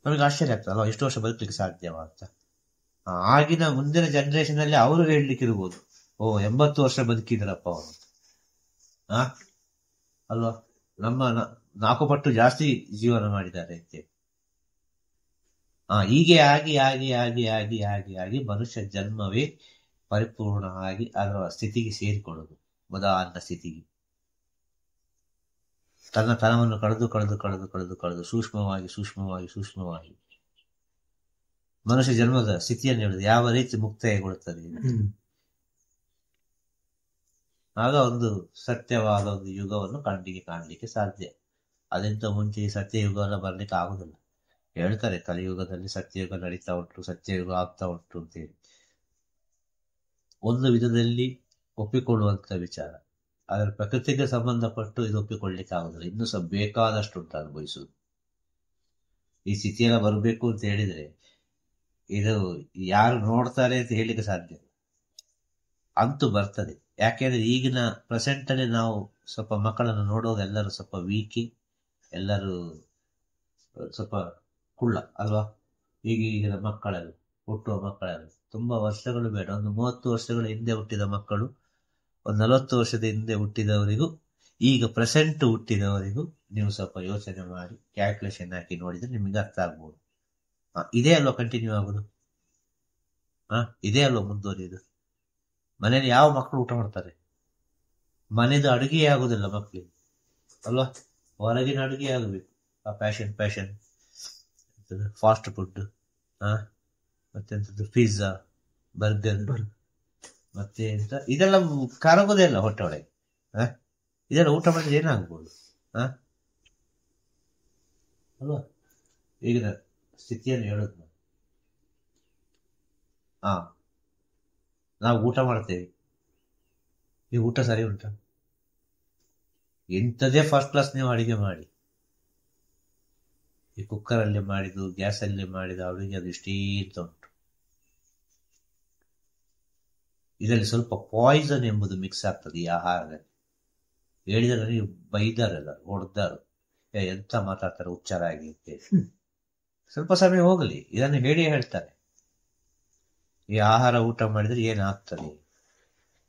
ನಮಗೆ ಆಶ್ಚರ್ಯ ಆಗ್ತದಲ್ವ, ಇಷ್ಟು ವರ್ಷ ಬದುಕಲಿಕ್ಕೆ ಸಾಧ್ಯವ ಅಂತ. ಆಗಿನ ಮುಂದಿನ ಜನರೇಷನ್ ಅಲ್ಲಿ ಅವರು ಹೇಳಲಿಕ್ಕೆ ಇರ್ಬೋದು, 80 ವರ್ಷ ಬದುಕಿದ್ರಪ್ಪ ಅವರು ಅಲ್ವಾ, ನಮ್ಮ 4 ಪಟ್ಟು ಜಾಸ್ತಿ ಜೀವನ ಮಾಡಿದ್ದಾರೆ ಅಂತೇಳಿ. ಹೀಗೆ ಆಗಿ ಆಗಿ ಆಗಿ ಆಗಿ ಆಗಿ ಆಗಿ ಮನುಷ್ಯ ಜನ್ಮವೇ ಪರಿಪೂರ್ಣ ಆಗಿ ಅದರ ಸ್ಥಿತಿಗೆ ಸೇರಿಕೊಳ್ಳುವುದು, ಉದಾಹರಣ ಸ್ಥಿತಿಗೆ. ತನ್ನ ತನವನ್ನು ಕಳೆದು ಕಳೆದು ಕಳೆದು ಕಳೆದು ಕಳೆದು ಸೂಕ್ಷ್ಮವಾಗಿ ಸೂಕ್ಷ್ಮವಾಗಿ ಸೂಕ್ಷ್ಮವಾಗಿ ಮನುಷ್ಯ ಜನ್ಮದ ಸ್ಥಿತಿಯನ್ನು ಹೇಳುದು ಯಾವ ರೀತಿ ಮುಕ್ತಾಯಗೊಳ್ಳುತ್ತದೆ. ಆಗ ಒಂದು ಸತ್ಯವಾದ ಒಂದು ಯುಗವನ್ನು ಕಾಣಲಿಕ್ಕೆ ಸಾಧ್ಯ. ಅದಕ್ಕಿಂತ ಮುಂಚೆ ಈ ಸತ್ಯಯುಗವನ್ನು ಬರ್ಲಿಕ್ಕೆ ಆಗುದಿಲ್ಲ. ಹೇಳ್ತಾರೆ ಕಲಿಯುಗದಲ್ಲಿ ಸತ್ಯಯುಗ ನಡೀತಾ ಉಂಟು, ಸತ್ಯಯುಗ ಆಗ್ತಾ ಉಂಟು ಅಂತೇಳಿ. ಒಂದು ವಿಧದಲ್ಲಿ ಒಪ್ಪಿಕೊಳ್ಳುವಂತ ವಿಚಾರ, ಅದರ ಪ್ರಕೃತಿಗೆ ಸಂಬಂಧಪಟ್ಟು ಇದು ಒಪ್ಪಿಕೊಳ್ಳಿಕ್ಕೆ ಆಗುದಿಲ್ಲ. ಇನ್ನೂ ಸಹ ಬೇಕಾದಷ್ಟು ಉಂಟು ಅನುಭವಿಸುವುದು. ಈ ಸ್ಥಿತಿಯೆಲ್ಲ ಬರಬೇಕು ಅಂತ ಹೇಳಿದ್ರೆ ಇದು ಯಾರು ನೋಡ್ತಾರೆ ಅಂತ ಹೇಳಿಕ್ಕೆ ಸಾಧ್ಯ, ಅಂತೂ ಬರ್ತದೆ. ಯಾಕೆಂದ್ರೆ ಈಗಿನ ಪ್ರೆಸೆಂಟ್ ಅಲ್ಲಿ ನಾವು ಸ್ವಲ್ಪ ಮಕ್ಕಳನ್ನು ನೋಡೋದು ಎಲ್ಲರೂ ಸ್ವಲ್ಪ ವೀಕಿ, ಎಲ್ಲರೂ ಸ್ವಲ್ಪ ಕುಳ್ಳ ಅಲ್ವಾ. ಈಗಿನ ಮಕ್ಕಳೆಲ್ಲ, ಹುಟ್ಟುವ ಮಕ್ಕಳೆಲ್ಲ ತುಂಬಾ ವರ್ಷಗಳು ಬೇಡ, ಒಂದು 30 ವರ್ಷಗಳ ಹಿಂದೆ ಹುಟ್ಟಿದ ಮಕ್ಕಳು, ಒಂದು 40 ವರ್ಷದ ಹಿಂದೆ ಹುಟ್ಟಿದವರಿಗೂ ಈಗ ಪ್ರೆಸೆಂಟ್ ಹುಟ್ಟಿದವರಿಗೂ ನೀವು ಸ್ವಲ್ಪ ಯೋಚನೆ ಮಾಡಿ ಕ್ಯಾಲ್ಕುಲೇಷನ್ ಹಾಕಿ ನೋಡಿದ್ರೆ ನಿಮಗೆ ಅರ್ಥ ಆಗ್ಬೋದು. ಇದೇ ಅಲ್ವಾ ಕಂಟಿನ್ಯೂ ಆಗುದು, ಇದೇ ಅಲ್ವಾ ಮುಂದುವರಿಯುದು. ಮನೇಲಿ ಯಾವ ಮಕ್ಕಳು ಊಟ ಮಾಡ್ತಾರೆ? ಮನೆದು ಅಡುಗೆ ಆಗುದಿಲ್ಲ ಮಕ್ಕಳಿಗೆ ಅಲ್ವಾ, ಹೊರಗಿನ ಅಡುಗೆ ಆಗಬೇಕು. ಪ್ಯಾಷನ್ ಫಾಸ್ಟ್ ಫುಡ್, ಮತ್ತೆಂಥದ್ದು ಪಿಜ್ಜಾ, ಬರ್ಗರ್, ಮತ್ತೆ ಎಂತ ಇದೆಲ್ಲ ಕರಗೋದೇ ಇಲ್ಲ ಹೊಟ್ಟೆ ಒಳಗೆ. ಇದೆಲ್ಲ ಊಟ ಮಾಡಿದ್ರೆ ಏನಾಗ್ಬೋದು ಅಲ್ವಾ. ಈಗಿನ ಸ್ಥಿತಿಯನ್ನು ಹೇಳುದು ನಾವು ಊಟ ಮಾಡ್ತೇವೆ, ಈ ಊಟ ಸರಿ ಉಂಟ? ಎಂಥದೇ ಫಸ್ಟ್ ಕ್ಲಾಸ್ ನೀವು ಅಡಿಗೆ ಮಾಡಿ, ಈ ಕುಕ್ಕರಲ್ಲಿ ಮಾಡಿದ್ದು, ಗ್ಯಾಸಲ್ಲಿ ಮಾಡಿದ ಅಡುಗೆ ಅದು ಇಷ್ಟೇ ಅಂತ ಉಂಟು. ಇದರಲ್ಲಿ ಸ್ವಲ್ಪ ಪಾಯ್ಸನ್ ಎಂಬುದು ಮಿಕ್ಸ್ ಆಗ್ತದೆ ಈ ಆಹಾರದಲ್ಲಿ. ಹೇಳಿದರೆ ನೀವು ಬೈದಾರಲ್ಲ, ಹೊಡೆದಾರು, ಎಂತ ಮಾತಾಡ್ತಾರೆ ಹುಚ್ಚರಾಗಿ ಅಂತ. ಸ್ವಲ್ಪ ಸಮಯ ಹೋಗಲಿ, ಇದನ್ನು ಹೇಳಿ ಹೇಳ್ತಾರೆ. ಈ ಆಹಾರ ಊಟ ಮಾಡಿದ್ರೆ ಏನಾಗ್ತದೆ?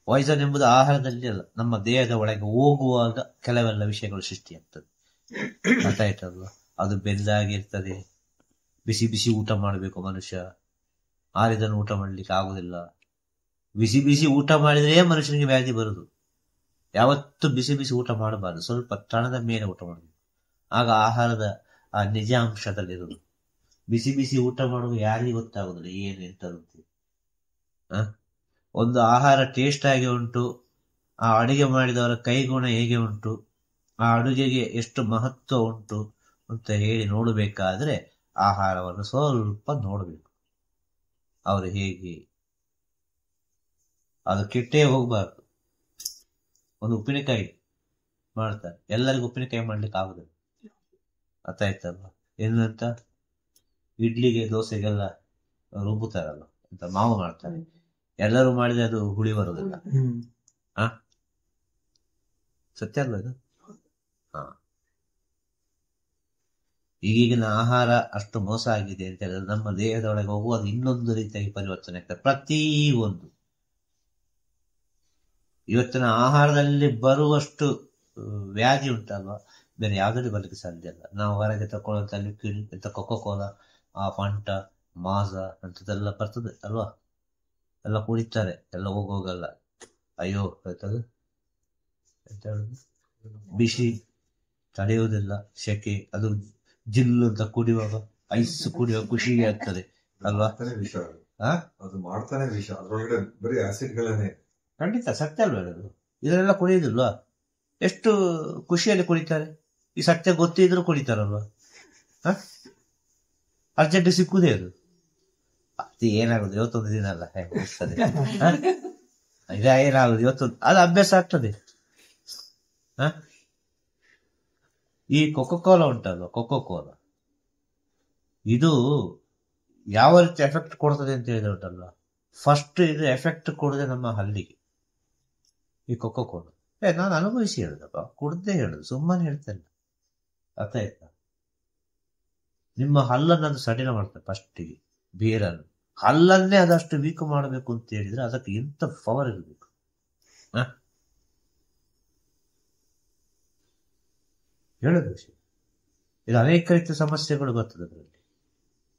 ಪಾಯ್ಸನ್ ಎಂಬುದು ಆಹಾರದಲ್ಲಿ ಅಲ್ಲ, ನಮ್ಮ ದೇಹದ ಒಳಗೆ ಹೋಗುವಾಗ ಕೆಲವೆಲ್ಲ ವಿಷಯಗಳು ಸೃಷ್ಟಿಯಾಗ್ತದೆ. ಗೊತ್ತಾಯ್ತಲ್ವ? ಅದು ಬೆಂದಾಗಿರ್ತದೆ. ಬಿಸಿ ಬಿಸಿ ಊಟ ಮಾಡಬೇಕು ಮನುಷ್ಯ, ಆರಿದನ್ನು ಊಟ ಮಾಡ್ಲಿಕ್ಕೆ ಆಗುದಿಲ್ಲ. ಬಿಸಿ ಬಿಸಿ ಊಟ ಮಾಡಿದ್ರೆ ಮನುಷ್ಯನಿಗೆ ವ್ಯಾಧಿ ಬರುದು. ಯಾವತ್ತು ಬಿಸಿ ಬಿಸಿ ಊಟ ಮಾಡಬಾರದು, ಸ್ವಲ್ಪ ತಣದ ಮೇಲೆ ಊಟ ಮಾಡಬೇಕು. ಆಗ ಆಹಾರದ ಆ ನಿಜಾಂಶದಲ್ಲಿರುವುದು. ಬಿಸಿ ಬಿಸಿ ಊಟ ಮಾಡುವ ಯಾರಿಗೂ ಗೊತ್ತಾಗುದಿಲ್ಲ ಏನು ಎಂತದಂತೆ. ಒಂದು ಆಹಾರ ಟೇಸ್ಟ್ ಆಗಿ ಉಂಟು, ಆ ಅಡುಗೆ ಮಾಡಿದವರ ಕೈಗುಣ ಹೇಗೆ ಉಂಟು, ಆ ಅಡುಗೆಗೆ ಎಷ್ಟು ಮಹತ್ವ ಉಂಟು ಅಂತ ಹೇಳಿ ನೋಡಬೇಕಾದ್ರೆ ಆಹಾರವನ್ನು ಸ್ವಲ್ಪ ನೋಡಬೇಕು. ಅವರು ಹೇಗೆ, ಅದು ಕೆಟ್ಟೇ ಹೋಗ್ಬಾರ್ದು. ಒಂದು ಉಪ್ಪಿನಕಾಯಿ ಮಾಡ್ತಾರೆ, ಎಲ್ಲರಿಗೂ ಉಪ್ಪಿನಕಾಯಿ ಮಾಡ್ಲಿಕ್ಕೆ ಆಗುದಿಲ್ಲ. ಅರ್ಥ ಆಯ್ತಲ್ವ? ಏನಂತ ಇಡ್ಲಿಗೆ ದೋಸೆಗೆಲ್ಲ ರುಬ್ಬುತ್ತಾರಲ್ಲ ಅಂತ ಮಾವು ಮಾಡ್ತಾರೆ, ಎಲ್ಲರೂ ಮಾಡಿದ್ರೆ ಅದು ಹುಳಿ ಬರುವುದಿಲ್ಲ. ಸತ್ಯ ಅಲ್ವ ಇದು? ಈಗಿನ ಆಹಾರ ಅಷ್ಟು ಮೋಸ ಆಗಿದೆ ಅಂತ ಹೇಳಿದ್ರೆ ನಮ್ಮ ದೇಹದೊಳಗೆ ಹೋಗುವಾಗ ಇನ್ನೊಂದು ರೀತಿಯಾಗಿ ಪರಿವರ್ತನೆ ಆಗ್ತದೆ ಪ್ರತಿಯೊಂದು. ಇವತ್ತಿನ ಆಹಾರದಲ್ಲಿ ಬರುವಷ್ಟು ವ್ಯಾಧಿ ಉಂಟಲ್ವಾ ಬೇರೆ ಯಾವುದರಲ್ಲಿ ಬರ್ಲಿಕ್ಕೆ ಸಾಧ್ಯ ಇಲ್ಲ. ನಾವು ಹೊರಗೆ ತಕೊಳ್ಳುವಂತ ಲಿಕ್ವಿಡ್ ಎಂತ ಕೊಕೊಕೋಲಾ, ಆ ಫಂಟ, ಮಾಜ ಅಂತದೆಲ್ಲ ಬರ್ತದೆ ಅಲ್ವಾ, ಎಲ್ಲ ಕುಡಿತಾರೆ, ಎಲ್ಲ ಹೋಗಲ್ಲ. ಅಯ್ಯೋ ಆಯ್ತದು ಎಂತ ಹೇಳುದು, ಬಿಸಿ ತಡೆಯುವುದಿಲ್ಲ, ಸೆಕೆ, ಅದು ಜಿಲ್ಲು ಅಂತ ಕುಡಿಯುವಾಗ, ಐಸ್ ಕುಡಿಯುವಾಗ ಖುಷಿಗೆ ಆಗ್ತದೆ ಅಲ್ವಾ. ಅದು ಮಾಡ್ತಾನೆ ವಿಷ, ಅದ್ರೊಳಗಡೆ ಬರೀ ಆಸಿಡ್ಗಳನ್ನೇ. ಖಂಡಿತ ಸತ್ಯ ಅಲ್ವಾ ಹೇಳೋದು. ಇದನ್ನೆಲ್ಲ ಕುಡಿಯುವುದಿಲ್ವಾ, ಎಷ್ಟು ಖುಷಿಯಲ್ಲಿ ಕುಡಿತಾರೆ. ಈ ಸತ್ಯ ಗೊತ್ತಿದ್ರು ಕುಡಿತಾರಲ್ವಾ. ಅರ್ಜೆಂಟ್ ಸಿಕ್ಕುದೇ ಅದು. ಅದು ಏನಾಗುದು ಇವತ್ತೊಂದು ದಿನ ಅಲ್ಲ, ಏನಾಗುದು ಇವತ್ತೊಂದು, ಅದು ಅಭ್ಯಾಸ ಆಗ್ತದೆ. ಈ ಕೊಕೊಕೋಲಾ ಉಂಟಲ್ವ, ಕೊಕೊಕೋಲಾ ಇದು ಯಾವ ರೀತಿ ಎಫೆಕ್ಟ್ ಕೊಡ್ತದೆ ಅಂತ ಹೇಳಿದ್ರೆ ಉಂಟಲ್ವ, ಫಸ್ಟ್ ಇದು ಎಫೆಕ್ಟ್ ಕೊಡದೆ ನಮ್ಮ ಹಲ್ಲಿಗೆ. ಈ ಕೊಕೊಕೋಲಾ ನಾನು ಅನುಭವಿಸಿ ಹೇಳುದಪ್ಪ, ಕುಡ್ದೇ ಹೇಳುದು, ಸುಮ್ಮನೆ ಹೇಳ್ತೇನೆ. ಅರ್ಥ ಆಯ್ತಾ? ನಿಮ್ಮ ಹಲ್ಲನ್ನು ಅದು ಸಡಿಲ ಮಾಡ್ತದೆ ಫಸ್ಟಿಗೆ, ಬೇರನ್ನು ಹಲ್ಲನ್ನೇ ಅದಷ್ಟು ವೀಕ್ ಮಾಡಬೇಕು ಅಂತ ಹೇಳಿದ್ರೆ ಅದಕ್ಕೆ ಎಂತ ಪವರ್ ಇರಬೇಕು. ಹೇಳೋದು ವಿಷಯ ಇದು. ಅನೇಕ ರೀತಿಯ ಸಮಸ್ಯೆಗಳು ಬರ್ತದೆ ಅದರಲ್ಲಿ.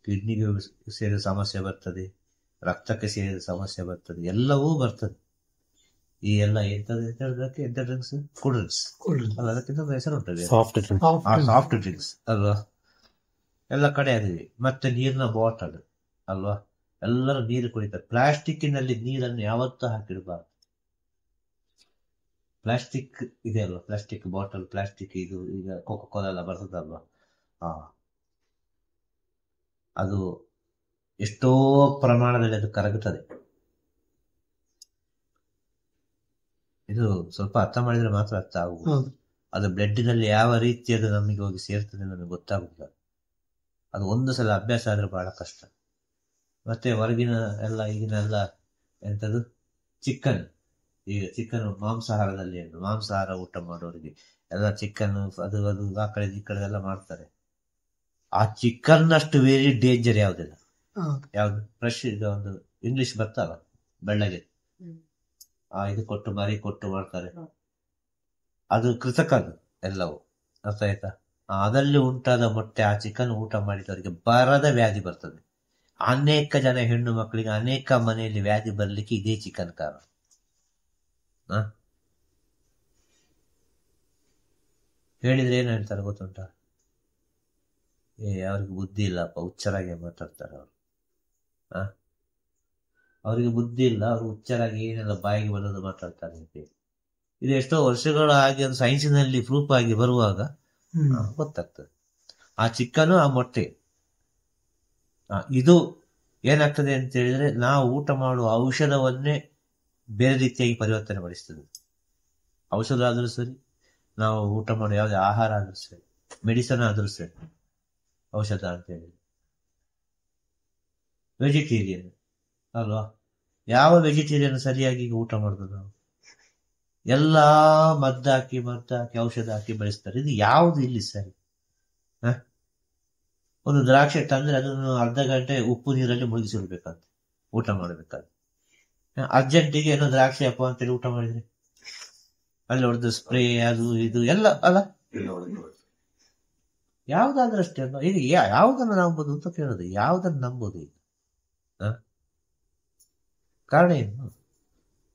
ಕಿಡ್ನಿಗೆ ಸೇರಿದ ಸಮಸ್ಯೆ ಬರ್ತದೆ, ರಕ್ತಕ್ಕೆ ಸೇರಿದ ಸಮಸ್ಯೆ ಬರ್ತದೆ, ಎಲ್ಲವೂ ಬರ್ತದೆ. ಈ ಎಲ್ಲ ಎಂತದ್ದು ಅಂತ ಹೇಳಿದಕ್ಕೆ ಎಂತ ಡ್ರಿಂಕ್ಸ್, ಕೂಲ್ ಡ್ರಿಂಕ್ಸ್ ಅಲ್ಲ, ಅದಕ್ಕಿಂತ ಹೆಸರು ಉಂಟದೆ ಸಾಫ್ಟ್ ಡ್ರಿಂಕ್ಸ್ ಅಲ್ವಾ, ಎಲ್ಲ ಕಡೆ ಅದಿದೆ. ಮತ್ತೆ ನೀರಿನ ಬಾಟಲ್ ಅಲ್ವಾ, ಎಲ್ಲರೂ ನೀರು ಕುಡಿತಾರೆ. ಪ್ಲಾಸ್ಟಿಕ್ಕಿನಲ್ಲಿ ನೀರನ್ನು ಯಾವತ್ತೂ ಹಾಕಿಡಬಾರ್ದು. ಪ್ಲಾಸ್ಟಿಕ್ ಇದೆ ಅಲ್ವಾ, ಪ್ಲಾಸ್ಟಿಕ್ ಬಾಟಲ್, ಪ್ಲಾಸ್ಟಿಕ್ ಇದು ಈಗ ಕೊಕೊಕೋಲಾ ಎಲ್ಲ ಬರ್ತದಲ್ವಾ, ಅದು ಎಷ್ಟೋ ಪ್ರಮಾಣದಲ್ಲಿ ಅದು ಕರಗುತ್ತದೆ. ಇದು ಸ್ವಲ್ಪ ಅರ್ಥ ಮಾಡಿದ್ರೆ ಮಾತ್ರ ಅರ್ಥ ಆಗುವುದು. ಅದು ಬ್ಲಡ್ಡಿನಲ್ಲಿ ಯಾವ ರೀತಿ ಅದು ನಮಗೆ ಹೋಗಿ ಸೇರ್ತದೆ ನಮಗೆ ಗೊತ್ತಾಗುದಿಲ್ಲ. ಅದು ಒಂದು ಸಲ ಅಭ್ಯಾಸ ಆದ್ರೆ ಬಹಳ ಕಷ್ಟ. ಮತ್ತೆ ಹೊರಗಿನ ಎಲ್ಲ ಈಗಿನ ಎಲ್ಲ ಎಂಥದ್ದು ಚಿಕನ್, ಈಗ ಚಿಕನ್ ಮಾಂಸಾಹಾರದಲ್ಲಿ ಮಾಂಸಾಹಾರ ಊಟ ಮಾಡೋರಿಗೆ ಎಲ್ಲ ಚಿಕನ್ ಅದು ಅದು ಆ ಕಡೆ ಈ ಕಡೆ ಎಲ್ಲ ಮಾಡ್ತಾರೆ. ಆ ಚಿಕನ್ ಅಷ್ಟು ವೆರಿ ಡೇಂಜರ್ ಯಾವುದಿಲ್ಲ. ಯಾವ್ದು ಫ್ರೆಶ್ ಇದು ಒಂದು ಇಂಗ್ಲಿಷ್ ಬರ್ತಲ್ಲ ಬೆಳ್ಳಗೆ, ಇದು ಕೊಟ್ಟು ಮರಿ ಕೊಟ್ಟು ಮಾಡ್ತಾರೆ, ಅದು ಕೃತಕ ಅದು ಎಲ್ಲವೂ. ಅರ್ಥ ಆಯ್ತಾ? ಅದರಲ್ಲಿ ಉಂಟಾದ ಮೊಟ್ಟೆ, ಆ ಚಿಕನ್ ಊಟ ಮಾಡಿದವರಿಗೆ ಬರದ ವ್ಯಾಧಿ ಬರ್ತದೆ. ಅನೇಕ ಜನ ಹೆಣ್ಣು ಮಕ್ಕಳಿಗೆ ಅನೇಕ ಮನೆಯಲ್ಲಿ ವ್ಯಾಧಿ ಬರ್ಲಿಕ್ಕೆ ಇದೇ ಚಿಕನ್ ಕಾರಣ. ಹೇಳಿದ್ರೆ ಏನು ಹೇಳ್ತಾರೆ ಗೊತ್ತುಂಟ? ಅವ್ರಿಗೆ ಬುದ್ಧಿ ಇಲ್ಲಪ್ಪ, ಹುಚ್ಚರಾಗಿ ಮಾತಾಡ್ತಾರೆ ಅವರು. ಅವರಿಗೆ ಬುದ್ಧಿ ಇಲ್ಲ, ಅವ್ರು ಹುಚ್ಚರಾಗಿ ಏನೆಲ್ಲ ಬಾಯಿಗೆ ಬರೋದು ಮಾತಾಡ್ತಾರೆ ಅಂತ. ಇದು ಎಷ್ಟೋ ವರ್ಷಗಳಾಗಿ ಅದು ಸೈನ್ಸಿನಲ್ಲಿ ಪ್ರೂಫ್ ಆಗಿ ಬರುವಾಗ ಗೊತ್ತಾಗ್ತದೆ. ಆ ಚಿಕನ್, ಆ ಮೊಟ್ಟೆ, ಇದು ಏನಾಗ್ತದೆ ಅಂತ ಹೇಳಿದ್ರೆ ನಾವು ಊಟ ಮಾಡುವ ಔಷಧವನ್ನೇ ಬೇರೆ ರೀತಿಯಾಗಿ ಪರಿವರ್ತನೆ ಪಡಿಸ್ತದೆ. ಔಷಧ ಆದ್ರೂ ಸರಿ, ನಾವು ಊಟ ಮಾಡೋ ಯಾವುದೇ ಆಹಾರ ಆದ್ರೂ ಸರಿ, ಮೆಡಿಸನ್ ಆದ್ರೂ ಸರಿ, ಔಷಧ ಅಂತ ಹೇಳಿ. ವೆಜಿಟೇರಿಯನ್ ಅಲ್ವಾ, ಯಾವ ವೆಜಿಟೇರಿಯನ್ ಸರಿಯಾಗಿ ಊಟ ಮಾಡುದು? ನಾವು ಎಲ್ಲಾ ಮದ್ದಾಕಿ ಔಷಧ ಹಾಕಿ ಬೆಳೆಸ್ತಾರೆ. ಇದು ಯಾವುದು ಇಲ್ಲಿ ಸರಿ? ಒಂದು ದ್ರಾಕ್ಷಿ ತಂದ್ರೆ ಅದನ್ನು ಅರ್ಧ ಗಂಟೆ ಉಪ್ಪು ನೀರಲ್ಲಿ ಮುಳುಗಿಸಿಡ್ಬೇಕಂತ ಊಟ ಮಾಡ್ಬೇಕಾದ್ರೆ. ಅರ್ಜೆಂಟಿಗೆ ಏನೋ ದ್ರಾಕ್ಷಿ ಅಪ್ಪ ಅಂತೇಳಿ ಊಟ ಮಾಡಿದ್ರೆ ಅಲ್ಲಿ ಹೊಡೆದು ಸ್ಪ್ರೇ ಅದು ಇದು ಎಲ್ಲ ಅಲ್ಲ, ಯಾವ್ದಾದ್ರೂ ಅಷ್ಟೇ ಅಲ್ಲ. ಈಗ ಯಾವ್ದನ್ನು ನಂಬೋದು ಅಂತ ಕೇಳೋದು, ಯಾವ್ದನ್ನು ನಂಬೋದು ಈಗ? ಕಾರಣ ಏನು?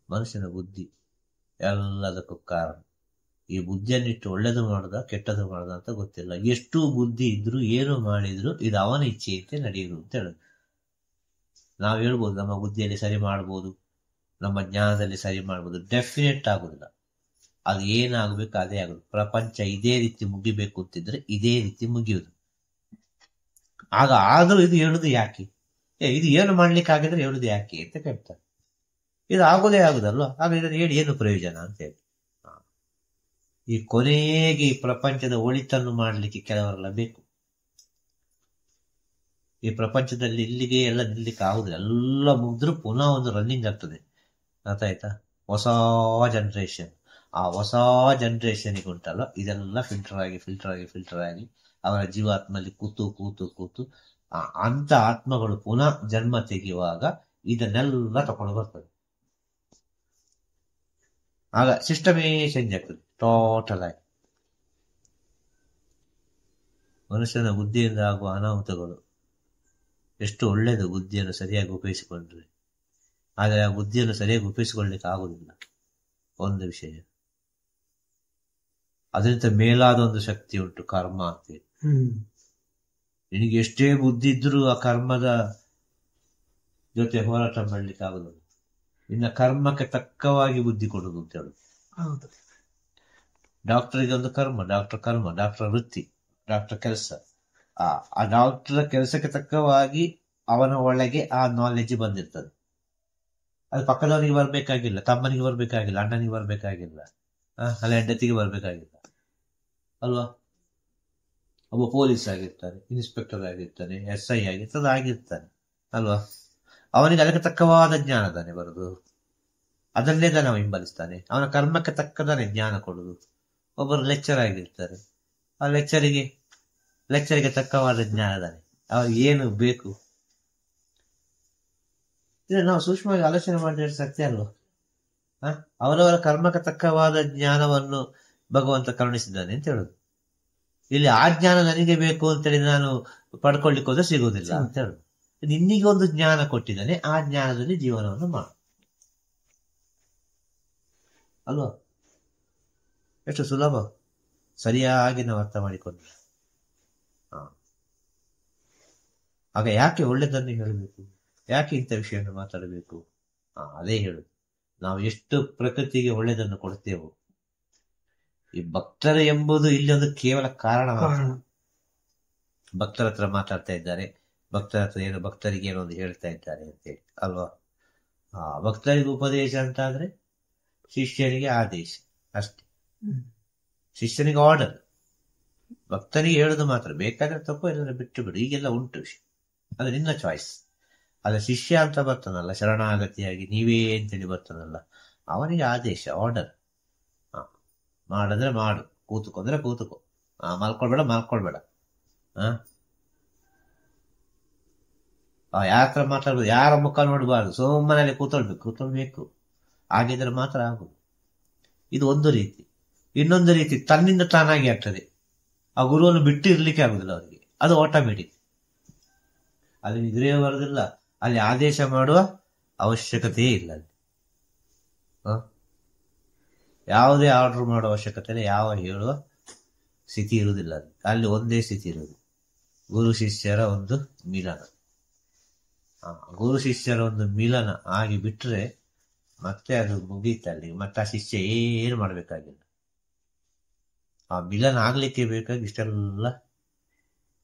ಮನುಷ್ಯನ ಬುದ್ಧಿ ಎಲ್ಲದಕ್ಕೂ ಕಾರಣ. ಈ ಬುದ್ಧಿಯನ್ನಿಟ್ಟು ಒಳ್ಳೇದು ಮಾಡುದ ಕೆಟ್ಟದು ಮಾಡುದ ಅಂತ ಗೊತ್ತಿಲ್ಲ. ಎಷ್ಟು ಬುದ್ಧಿ ಇದ್ರು ಏನು ಮಾಡಿದ್ರು ಇದು ಅವನ ಇಚ್ಛೆಯಂತೆ ನಡೆಯುವುದು ಅಂತ ಹೇಳುದು. ನಾವ್ ಹೇಳ್ಬೋದು ನಮ್ಮ ಬುದ್ಧಿಯಲ್ಲಿ ಸರಿ ಮಾಡ್ಬೋದು, ನಮ್ಮ ಜ್ಞಾನದಲ್ಲಿ ಸರಿ ಮಾಡ್ಬೋದು, ಡೆಫಿನೆಟ್ ಆಗುದಿಲ್ಲ. ಅದು ಏನಾಗಬೇಕು ಅದೇ ಆಗುದು. ಪ್ರಪಂಚ ಇದೇ ರೀತಿ ಮುಗಿಬೇಕು ಅಂತಿದ್ರೆ ಇದೇ ರೀತಿ ಮುಗಿಯುವುದು. ಆಗ ಆದ್ರೂ ಇದು ಹೇಳುದು ಯಾಕೆ, ಇದು ಏನು ಮಾಡ್ಲಿಕ್ಕೆ ಆಗಿದ್ರೆ ಹೇಳುದು ಯಾಕೆ ಅಂತ ಕೇಳ್ತಾರೆ. ಇದು ಆಗೋದೇ ಆಗುದಲ್ವಾ, ಆಗ ಇದನ್ನು ಹೇಳಿ ಏನು ಪ್ರಯೋಜನ ಅಂತ ಹೇಳಿ. ಈ ಕೊನೆಗೆ ಈ ಪ್ರಪಂಚದ ಒಳಿತನ್ನು ಮಾಡಲಿಕ್ಕೆ ಕೆಲವರೆಲ್ಲ ಬೇಕು. ಈ ಪ್ರಪಂಚದಲ್ಲಿ ಇಲ್ಲಿಗೆ ಎಲ್ಲ ನಿಲ್ಲಿಕ್ಕೆ ಆಗುದಿಲ್ಲ, ಎಲ್ಲ ಮುಗಿದ್ರು ಪುನಃ ಒಂದು ರನ್ನಿಂಗ್ ಆಗ್ತದೆ. ಅರ್ಥ ಆಯ್ತಾ? ಹೊಸ ಜನರೇಷನ್, ಆ ಹೊಸ ಜನರೇಷನ್ಗೆ ಉಂಟಲ್ಲ ಇದೆಲ್ಲ ಫಿಲ್ಟರ್ ಆಗಿ ಅವರ ಜೀವಾತ್ಮಲ್ಲಿ ಕೂತು ಅಂತ ಆತ್ಮಗಳು ಪುನಃ ಜನ್ಮ ತೆಗೆಯುವಾಗ ಇದನ್ನೆಲ್ಲ ತಕೊಂಡು ಬರ್ತದೆ. ಆಗ ಸಿಸ್ಟಮೇ ಚೇಂಜ್ ಆಗ್ತದೆ. ಟೋಟಲ್ ಆಗಿ. ಮನುಷ್ಯನ ಬುದ್ಧಿಯಿಂದ ಆಗುವ ಅನಾಹುತಗಳು ಎಷ್ಟು ಒಳ್ಳೆಯದು ಬುದ್ಧಿಯನ್ನು ಸರಿಯಾಗಿ ಉಪಯೋಗಿಸಿಕೊಂಡ್ರೆ. ಆದರೆ ಆ ಬುದ್ಧಿಯನ್ನು ಸರಿಯಾಗಿ ಉಪಯೋಗಿಸಿಕೊಳ್ಳಲಿಕ್ಕೆ ಆಗುವುದಿಲ್ಲ. ಒಂದು ವಿಷಯ, ಅದರಿಂದ ಮೇಲಾದ ಒಂದು ಶಕ್ತಿ ಉಂಟು, ಕರ್ಮ ಅಂತ. ನಿನಗೆ ಎಷ್ಟೇ ಬುದ್ಧಿ ಇದ್ರೂ ಆ ಕರ್ಮದ ಜೊತೆ ಹೋರಾಟ ಮಾಡ್ಲಿಕ್ಕೆ ಆಗುದಿಲ್ಲ. ಇನ್ನ ಕರ್ಮಕ್ಕೆ ತಕ್ಕವಾಗಿ ಬುದ್ಧಿ ಕೊಡುದು ಅಂತ ಹೇಳುದು. ಡಾಕ್ಟರ್ಗೆ ಒಂದು ಕರ್ಮ, ಡಾಕ್ಟರ್ ವೃತ್ತಿ, ಡಾಕ್ಟರ್ ಕೆಲಸ. ಆ ಡಾಕ್ಟರ್ ಕೆಲಸಕ್ಕೆ ತಕ್ಕವಾಗಿ ಅವನ ಒಳಗೆ ಆ ನಾಲೆಜ್ ಬಂದಿರ್ತದೆ. ಅದು ಪಕ್ಕದವನಿಗೆ ಬರ್ಬೇಕಾಗಿಲ್ಲ, ತಮ್ಮನಿಗೆ ಬರ್ಬೇಕಾಗಿಲ್ಲ, ಅಣ್ಣನಿಗೆ ಬರ್ಬೇಕಾಗಿಲ್ಲ, ಅಲ್ಲ ಹೆಂಡತಿಗೆ ಬರ್ಬೇಕಾಗಿಲ್ಲ ಅಲ್ವಾ. ಒಬ್ಬ ಪೊಲೀಸ್ ಆಗಿರ್ತಾನೆ, ಇನ್ಸ್ಪೆಕ್ಟರ್ ಆಗಿರ್ತಾನೆ, SI ಆಗಿರ್ತದೆ, ಆಗಿರ್ತಾನೆ ಅಲ್ವಾ. ಅವನಿಗೆ ಅದಕ್ಕೆ ತಕ್ಕವಾದ ಜ್ಞಾನ ತಾನೆ ಬರುದು, ಅದನ್ನೇ ತಾನೆ ನಾವು ಹಿಂಬಲಿಸ್ತಾನೆ. ಅವನ ಕರ್ಮಕ್ಕೆ ತಕ್ಕದಾನೆ ಜ್ಞಾನ ಕೊಡುದು. ಒಬ್ಬರು ಲೆಕ್ಚರ್ ಆಗಿರ್ತಾರೆ, ಆ ಲೆಕ್ಚರಿಗೆ ತಕ್ಕವಾದ ಜ್ಞಾನ ತಾನೆ, ಅವ್ರಿಗೆ ಏನು ಬೇಕು. ಇದು ನಾವು ಸೂಕ್ಷ್ಮವಾಗಿ ಆಲೋಚನೆ ಮಾಡಿದ್ರೆ ಸತ್ಯ ಅಲ್ವಾ. ಅವರವರ ಕರ್ಮಕ್ಕೆ ತಕ್ಕವಾದ ಜ್ಞಾನವನ್ನು ಭಗವಂತ ಕರುಣಿಸಿದ್ದಾನೆ ಅಂತ ಹೇಳುದು. ಇಲ್ಲಿ ಆ ಜ್ಞಾನ ನನಗೆ ಬೇಕು ಅಂತೇಳಿ ನಾನು ಪಡ್ಕೊಳ್ಳಿಕ್ಕೆ ಹೋದ್ರೆ ಸಿಗುವುದಿಲ್ಲ ಅಂತ ಹೇಳುದು. ನಿನ್ನಿಗೆ ಒಂದು ಜ್ಞಾನ ಕೊಟ್ಟಿದ್ದಾನೆ, ಆ ಜ್ಞಾನದಲ್ಲಿ ಜೀವನವನ್ನು ಮಾಡು ಅಲ್ವಾ. ಎಷ್ಟು ಸುಲಭ, ಸರಿಯಾಗಿ ನಾವು ಅರ್ಥ ಮಾಡಿಕೊಂಡ್ರೆ. ಆಗ ಯಾಕೆ ಒಳ್ಳೆದನ್ನು ಹೇಳಬೇಕು, ಯಾಕೆ ಇಂಥ ವಿಷಯವನ್ನು ಮಾತಾಡಬೇಕು? ಅದೇ ಹೇಳುದು, ನಾವು ಎಷ್ಟು ಪ್ರಕೃತಿಗೆ ಒಳ್ಳೆದನ್ನು ಕೊಡ್ತೇವೋ. ಈ ಭಕ್ತರು ಎಂಬುದು ಇಲ್ಲಿ ಒಂದು ಕೇವಲ ಕಾರಣ. ಭಕ್ತರ ಹತ್ರ ಮಾತಾಡ್ತಾ ಇದ್ದಾರೆ, ಭಕ್ತರ ಹತ್ರ ಏನೋ ಭಕ್ತರಿಗೆ ಏನೋ ಒಂದು ಹೇಳ್ತಾ ಇದ್ದಾರೆ ಅಂತೇಳಿ ಅಲ್ವಾ. ಭಕ್ತರಿಗೆ ಉಪದೇಶ ಅಂತ ಆದ್ರೆ ಶಿಷ್ಯನಿಗೆ ಆದೇಶ ಅಷ್ಟೇ. ಶಿಷ್ಯನಿಗೆ ಆರ್ಡರ್, ಭಕ್ತನಿಗೆ ಹೇಳುದು ಮಾತ್ರ. ಬೇಕಾದ್ರೆ ತಪ್ಪು, ಎಲ್ಲರೂ ಬಿಟ್ಟು ಬಿಡು, ಈಗೆಲ್ಲ ಉಂಟು ವಿಷಯ, ಅದು ನಿನ್ನ ಚಾಯ್ಸ್. ಅಲ್ಲ ಶಿಷ್ಯ ಅಂತ ಬರ್ತಾನಲ್ಲ, ಶರಣಾಗತಿಯಾಗಿ ನೀವೇ ಅಂತೇಳಿ ಬರ್ತಾನಲ್ಲ, ಅವನಿಗೆ ಆದೇಶ, ಆರ್ಡರ್. ಮಾಡಿದ್ರೆ ಮಾಡು, ಕೂತುಕೋ ಅಂದ್ರೆ ಕೂತುಕೋ, ಮಲ್ಕೊಳ್ಬೇಡ. ಯಾತ್ರ ಮಾತಾಡ್ಬೋದು, ಯಾರ ಮುಖ ನೋಡಬಾರ್ದು, ಸುಮ್ಮನೆ ಕೂತೊಳ್ಬೇಕು. ಹಾಗಿದ್ರೆ ಮಾತ್ರ ಆಗುದು. ಇದು ಒಂದು ರೀತಿ. ಇನ್ನೊಂದು ರೀತಿ ತನ್ನಿಂದ ತಾನಾಗಿ ಆಗ್ತದೆ. ಆ ಗುರುವನ್ನು ಬಿಟ್ಟು ಇರ್ಲಿಕ್ಕೆ ಆಗುದಿಲ್ಲ ಅವರಿಗೆ, ಅದು ಆಟೋಮೆಟಿಕ್. ಅಲ್ಲಿ ನಿದ್ರೆ ಬರುದಿಲ್ಲ, ಅಲ್ಲಿ ಆದೇಶ ಮಾಡುವ ಅವಶ್ಯಕತೆಯೇ ಇಲ್ಲ. ಅಲ್ಲಿ ಯಾವುದೇ ಆರ್ಡರ್ ಮಾಡುವ ಅವಶ್ಯಕತೆ ಇಲ್ಲ, ಯಾವ ಹೇಳುವ ಸ್ಥಿತಿ ಇರುವುದಿಲ್ಲ. ಅಲ್ಲಿ ಒಂದೇ ಸ್ಥಿತಿ ಇರುವುದು, ಗುರು ಶಿಷ್ಯರ ಒಂದು ಮಿಲನ. ಗುರು ಶಿಷ್ಯರ ಒಂದು ಮಿಲನ ಆಗಿ ಬಿಟ್ರೆ ಮತ್ತೆ ಅದು ಮುಗೀತಲ್ಲಿ. ಮತ್ತೆ ಆ ಶಿಷ್ಯ ಏನು ಮಾಡ್ಬೇಕಾಗಿಲ್ಲ. ಆ ಮಿಲನ ಆಗ್ಲಿಕ್ಕೆ ಬೇಕಾಗಿ ಇಷ್ಟೆಲ್ಲ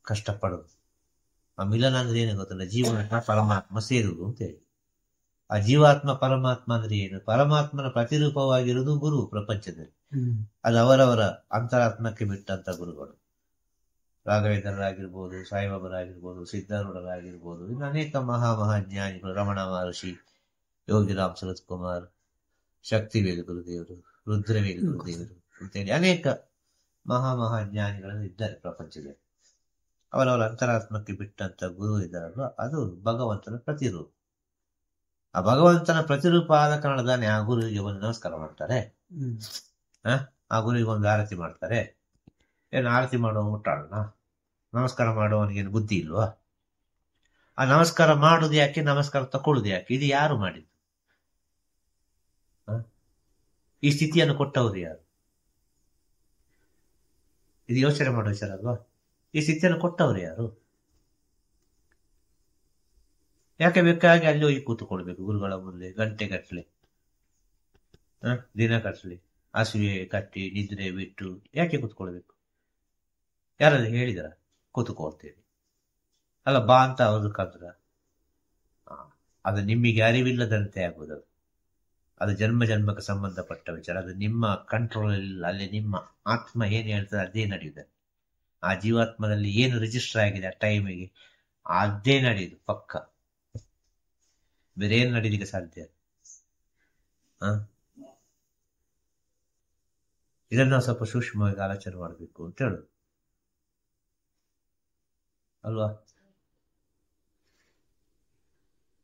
ಕಷ್ಟಪಡೋದು. ಆ ಮಿಲನ ಅಂದ್ರೆ ಏನು ಗೊತ್ತಿಲ್ಲ, ಜೀವನ ಪರಮಾತ್ಮ ಸೇರುವುದು ಅಂತ ಹೇಳಿ. ಆ ಜೀವಾತ್ಮ ಪರಮಾತ್ಮ ಅಂದ್ರೆ ಏನು? ಪರಮಾತ್ಮನ ಪ್ರತಿರೂಪವಾಗಿರುವುದು ಗುರು ಪ್ರಪಂಚದಲ್ಲಿ. ಅದು ಅವರವರ ಅಂತರಾತ್ಮಕ್ಕೆ ಬಿಟ್ಟಂತ ಗುರುಗಳು. ರಾಘವೇಂದ್ರರಾಗಿರ್ಬೋದು, ಸಾಯಿಬಾಬರಾಗಿರ್ಬೋದು, ಸಿದ್ಧಾರೂಢರಾಗಿರ್ಬೋದು, ಇನ್ನು ಅನೇಕ ಮಹಾಜ್ಞಾನಿಗಳು, ರಮಣ ಮಹರ್ಷಿ, ಯೋಗಿರಾಮ್ ಸರತ್ ಕುಮಾರ್, ಶಕ್ತಿವೇದ ಗುರುದೇವರು, ರುದ್ರವೇದ ಗುರುದೇವರು ಅಂತೇಳಿ ಅನೇಕ ಮಹಾಜ್ಞಾನಿಗಳು ಇದ್ದಾರೆ ಪ್ರಪಂಚದಲ್ಲಿ. ಅವರವರ ಅಂತರಾತ್ಮಕ್ಕೆ ಬಿಟ್ಟಂತ ಗುರು ಇದ್ದಾರಲ್ವ, ಅದು ಭಗವಂತನ ಪ್ರತಿರೂಪ. ಆ ಭಗವಂತನ ಪ್ರತಿರೂಪ ಆದ ಕಾರಣದಾನೆ ಆ ಗುರುವಿಗೆ ಒಂದು ನಮಸ್ಕಾರ ಮಾಡ್ತಾರೆ, ಆ ಗುರುವಿಗೆ ಒಂದು ಆರತಿ ಮಾಡ್ತಾರೆ. ಏನು ಆರತಿ ಮಾಡುವ ಮುಟ್ಟಾಳನ? ನಮಸ್ಕಾರ ಮಾಡುವವನಿಗೇನು ಬುದ್ಧಿ ಇಲ್ವಾ? ಆ ನಮಸ್ಕಾರ ಮಾಡುದು ಯಾಕೆ, ನಮಸ್ಕಾರ ತಕೊಳ್ಳುದು ಯಾಕೆ? ಇದು ಯಾರು ಮಾಡಿದ್ದು? ಈ ಸ್ಥಿತಿಯನ್ನು ಕೊಟ್ಟವರು ಯಾರು? ಇದು ಯೋಚನೆ ಮಾಡೋ ವಿಚಾರ ಅಲ್ವಾ? ಈ ಸ್ಥಿತಿಯನ್ನು ಕೊಟ್ಟವರು ಯಾರು? ಯಾಕೆ ಬೇಕಾಗಿ ಅಲ್ಲಿ ಹೋಗಿ ಕೂತುಕೊಳ್ಬೇಕು ಗುರುಗಳ ಮುಂದೆ ಗಂಟೆಗಟ್ಟಲೆ, ದಿನ ಕಟ್ಟಲೆ, ಹಸಿವೆ ಕಟ್ಟಿ ನಿದ್ರೆ ಬಿಟ್ಟು ಯಾಕೆ ಕೂತ್ಕೊಳ್ಬೇಕು? ಯಾರಾದ್ರೂ ಹೇಳಿದಾರ ಕೂತುಕೊಳ್ತೇವೆ ಅಲ್ಲ ಬಾ ಅಂತ ಅವ್ರು ಕರೆದ್ರ? ಅದು ನಿಮಗೆ ಅರಿವಿಲ್ಲದಂತೆ ಆಗುವುದು. ಅದು ಜನ್ಮಕ್ಕೆ ಸಂಬಂಧಪಟ್ಟ ವಿಚಾರ. ಅದು ನಿಮ್ಮ ಕಂಟ್ರೋಲ್ ಇಲ್ಲ. ಅಲ್ಲಿ ನಿಮ್ಮ ಆತ್ಮ ಏನು ಹೇಳ್ತದೆ ಅದೇ ನಡೆಯುತ್ತೆ. ಆ ಜೀವಾತ್ಮದಲ್ಲಿ ಏನು ರಿಜಿಸ್ಟರ್ ಆಗಿದೆ ಆ ಟೈಮಿಗೆ ಅದೇ ನಡೆಯುದು ಪಕ್ಕ. ಬೇರೆ ಏನು ನಡೀಲಿಕ್ಕೆ ಸಾಧ್ಯ? ಇದನ್ನ ನಾವು ಸ್ವಲ್ಪ ಸೂಕ್ಷ್ಮವಾಗಿ ಆಲೋಚನೆ ಮಾಡಬೇಕು ಅಂತ ಹೇಳುದು ಅಲ್ವಾ?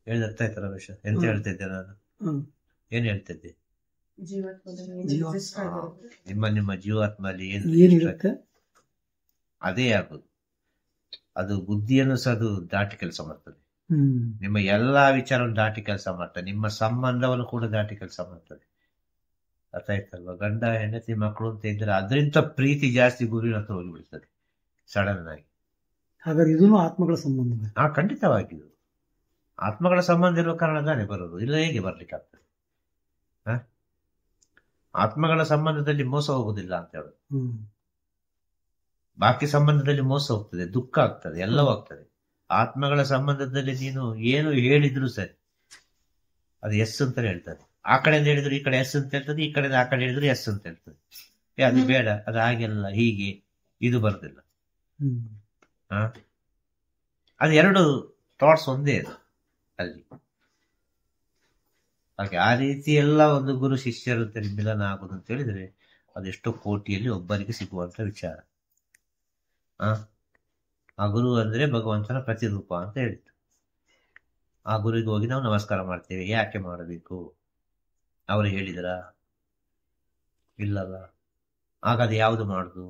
ಹೇಳಿದ ಅರ್ಥ ಆಯ್ತಲ್ಲ ವಿಷಯ? ಎಂತ ಹೇಳ್ತಿದ್ದೆ ನಾನು? ಏನ್ ಹೇಳ್ತಿದ್ದೆ? ನಿಮ್ಮ ನಿಮ್ಮ ಜೀವಾತ್ಮಲ್ಲಿ ಏನಿರುತ್ತೆ ಅದೇ ಆಗುದು. ಅದು ಬುದ್ಧಿಯನ್ನು ಸಹ ಅದು ದಾಟಿ ಕೆಲಸ ಮಾಡ್ತದೆ. ನಿಮ್ಮ ಎಲ್ಲಾ ವಿಚಾರವನ್ನು ದಾಟಿ ಕೆಲಸ ಮಾಡ್ತದೆ. ನಿಮ್ಮ ಸಂಬಂಧವನ್ನು ಕೂಡ ದಾಟಿ ಕೆಲಸ ಮಾಡ್ತದೆ. ಅರ್ಥ ಆಯ್ತಲ್ವಾ? ಗಂಡ ಹೆಂಡತಿ ಮಕ್ಕಳು ಅಂತ ಇದ್ರೆ ಅದರಿಂದ ಪ್ರೀತಿ ಜಾಸ್ತಿ ಗುರುವಿನ ಹತ್ರ ಹೋಗಿಬಿಡ್ತದೆ ಸಡನ್ ಆಗಿ. ಹಾಗಾದ್ರೆ ಇದೂ ಆತ್ಮಗಳ ಸಂಬಂಧ. ಖಂಡಿತವಾಗಿದ್ದು ಆತ್ಮಗಳ ಸಂಬಂಧ ಇರುವ ಕಾರಣ ತಾನೇ ಬರೋದು, ಇಲ್ಲ ಹೇಗೆ ಬರ್ಲಿಕ್ಕೆ ಆಗ್ತದೆ? ಆತ್ಮಗಳ ಸಂಬಂಧದಲ್ಲಿ ಮೋಸ ಹೋಗುದಿಲ್ಲ ಅಂತ ಹೇಳುದು. ಬಾಕಿ ಸಂಬಂಧದಲ್ಲಿ ಮೋಸ ಹೋಗ್ತದೆ, ದುಃಖ ಆಗ್ತದೆ, ಎಲ್ಲವೂ ಆಗ್ತದೆ. ಆತ್ಮಗಳ ಸಂಬಂಧದಲ್ಲಿ ನೀನು ಏನು ಹೇಳಿದ್ರು ಸರಿ, ಅದು ಎಸ್ ಅಂತ ಹೇಳ್ತದೆ. ಆ ಕಡೆಯಿಂದ ಹೇಳಿದ್ರು ಈ ಕಡೆ ಎಸ್ ಅಂತ ಹೇಳ್ತದೆ, ಈ ಕಡೆಯಿಂದ ಆ ಕಡೆ ಹೇಳಿದ್ರು ಎಸ್ ಅಂತ ಹೇಳ್ತದೆ. ಅದು ಬೇಡ, ಅದು ಹಾಗೆಲ್ಲ ಹೀಗೆ ಇದು ಬರುದಿಲ್ಲ. ಅದು ಎರಡು ಥಾಟ್ಸ್ ಒಂದೇ ಅದು ಅಲ್ಲಿ. ಹಾಗೆ ಆ ರೀತಿ ಎಲ್ಲ ಒಂದು ಗುರು ಶಿಷ್ಯರ ಮಿಲನ ಆಗುದು ಅಂತ ಹೇಳಿದ್ರೆ ಅದೆಷ್ಟೋ ಕೋಟಿಯಲ್ಲಿ ಒಬ್ಬರಿಗೆ ಸಿಗುವಂತ ವಿಚಾರ. ಆ ಗುರು ಅಂದ್ರೆ ಭಗವಂತನ ಪ್ರತಿರೂಪ ಅಂತ ಹೇಳಿತ್ತು. ಆ ಗುರುವಿಗೆ ಹೋಗಿ ನಾವು ನಮಸ್ಕಾರ ಮಾಡ್ತೇವೆ. ಯಾಕೆ ಮಾಡಬೇಕು? ಅವರು ಹೇಳಿದ್ರ? ಇಲ್ಲಲ್ಲ. ಹಾಗಾದ್ರೆ ಯಾವುದು ಮಾಡುದು?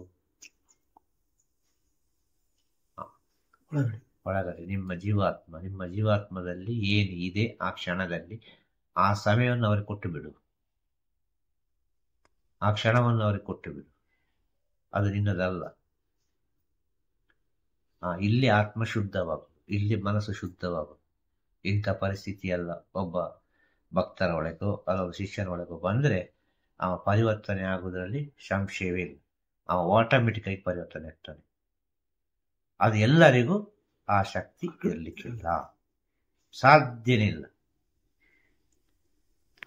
ಒಳಗಡೆ ನಿಮ್ಮ ಜೀವಾತ್ಮದಲ್ಲಿ ಏನು ಇದೆ ಆ ಕ್ಷಣದಲ್ಲಿ ಆ ಸಮಯವನ್ನು ಅವ್ರಿಗೆ ಕೊಟ್ಟು ಬಿಡು, ಆ ಕ್ಷಣವನ್ನು ಅವ್ರಿಗೆ ಕೊಟ್ಟು ಬಿಡು. ಅದು ನಿನ್ನದಲ್ಲ. ಇಲ್ಲಿ ಆತ್ಮ ಶುದ್ಧವಾಗುದು, ಇಲ್ಲಿ ಮನಸ್ಸು ಶುದ್ಧವಾಗುದು. ಇಂಥ ಪರಿಸ್ಥಿತಿ ಅಲ್ಲ. ಒಬ್ಬ ಭಕ್ತರ ಒಳಗೋ ಅಲ್ಲೊಬ್ಬ ಶಿಷ್ಯನ ಒಳಗೋ ಬಂದ್ರೆ ಅವ ಪರಿವರ್ತನೆ ಆಗುವುದರಲ್ಲಿ ಸಂಶಯವೇ ಇಲ್ಲ. ಅವ ಆಟೋಮೆಟಿಕ್ ಆಗಿ ಪರಿವರ್ತನೆ ಆಗ್ತಾನೆ. ಅದು ಎಲ್ಲರಿಗೂ ಆ ಶಕ್ತಿ ಇರಲಿಕ್ಕಿಲ್ಲ, ಸಾಧ್ಯನೇ ಇಲ್ಲ.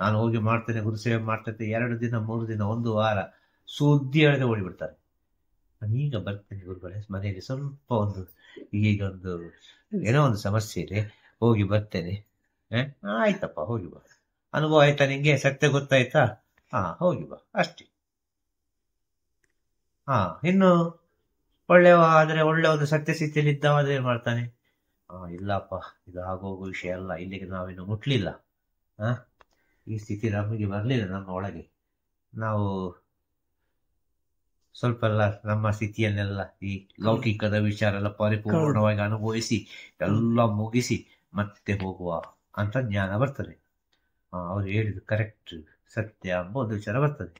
ನಾನು ಹೋಗಿ ಮಾಡ್ತೇನೆ, ಗುರುಸೇವೆ ಮಾಡ್ತೇನೆ, 2 ದಿನ 3 ದಿನ 1 ವಾರ ಸುದ್ದಿ ಹೇಳದೆ ಓಡಿಬಿಡ್ತಾರೆ. ಈಗ ಬರ್ತೇನೆ ಗುರುಗಳೇ, ಮನೆಯಲ್ಲಿ ಸ್ವಲ್ಪ ಈಗ ಏನೋ ಒಂದು ಸಮಸ್ಯೆ ಇದೆ, ಹೋಗಿ ಬರ್ತೇನೆ. ಆಯ್ತಪ್ಪ ಹೋಗಿ ಬಾ. ಅನುಭವ ಆಯ್ತಾ ನಿಂಗೆ? ಸತ್ಯ ಗೊತ್ತಾಯ್ತಾ? ಹೋಗಿ ಬಾ ಅಷ್ಟೇ. ಇನ್ನು ಒಳ್ಳೆಯ ಆದ್ರೆ ಒಳ್ಳೆ ಒಂದು ಸತ್ಯಸ್ಥಿತಿಯಲ್ಲಿ ಇದ್ದವಾದ್ರೆ ಏನ್ ಮಾಡ್ತಾನೆ? ಇಲ್ಲಪ್ಪ, ಇದು ಆಗೋಗೋ ವಿಷಯ ಅಲ್ಲ, ಇಲ್ಲಿಗೆ ನಾವಿನ್ನು ಮುಟ್ಲಿಲ್ಲ. ಈ ಸ್ಥಿತಿ ನಮಗೆ ಬರಲಿಲ್ಲ ನಮ್ಮ ಒಳಗೆ. ನಾವು ಸ್ವಲ್ಪ ಎಲ್ಲ ನಮ್ಮ ಸ್ಥಿತಿಯನ್ನೆಲ್ಲ ಈ ಲೌಕಿಕದ ವಿಚಾರ ಎಲ್ಲ ಪರಿಪೂರ್ಣವಾಗಿ ಅನುಭವಿಸಿ ಎಲ್ಲ ಮುಗಿಸಿ ಮತ್ತೆ ಹೋಗುವ ಅಂತ ಜ್ಞಾನ ಬರ್ತದೆ. ಅವ್ರು ಹೇಳಿದ್ದು ಕರೆಕ್ಟ್, ಸತ್ಯ ಎಂಬ ಒಂದು ವಿಚಾರ ಬರ್ತದೆ.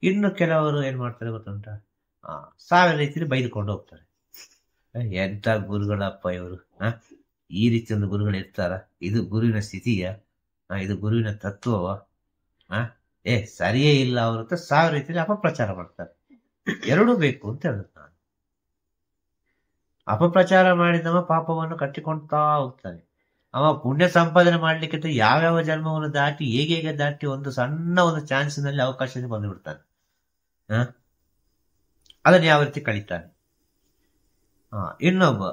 ಇನ್ನು ಕೆಲವರು ಏನ್ ಮಾಡ್ತಾರೆ ಗೊತ್ತುಂಟ? ಸಾವಿರ ರೀತಿಯಲ್ಲಿ ಬೈದುಕೊಂಡು ಹೋಗ್ತಾರೆ. ಎಂತ ಗುರುಗಳಪ್ಪ ಇವರು, ಈ ರೀತಿ ಒಂದು ಗುರುಗಳು ಇರ್ತಾರ? ಇದು ಗುರುವಿನ ಸ್ಥಿತಿಯ? ಇದು ಗುರುವಿನ ತತ್ವವ? ಸರಿಯೇ ಇಲ್ಲ ಅವ್ರ ಹತ್ರ ಸಾವಿರ ರೀತಿಯಲ್ಲಿ ಅಪಪ್ರಚಾರ ಮಾಡ್ತಾರೆ. ಎರಡೂ ಬೇಕು ಅಂತ ಹೇಳುದು ನಾನು. ಅಪಪ್ರಚಾರ ಮಾಡಿದವ ಪಾಪವನ್ನು ಕಟ್ಟಿಕೊಳ್ತಾ ಹೋಗ್ತಾನೆ. ಅವ ಪುಣ್ಯ ಸಂಪಾದನೆ ಮಾಡ್ಲಿಕ್ಕೆ ಯಾವ್ಯಾವ ಜನ್ಮವನ್ನು ದಾಟಿ ಹೇಗೆ ದಾಟಿ ಒಂದು ಸಣ್ಣ ಒಂದು ಚಾನ್ಸಿನಲ್ಲಿ ಅವಕಾಶದಲ್ಲಿ ಬಂದುಬಿಡ್ತಾನೆ. ಅದನ್ನು ಯಾವ ರೀತಿ ಕಳೀತಾನೆ. ಇನ್ನೊಬ್ಬ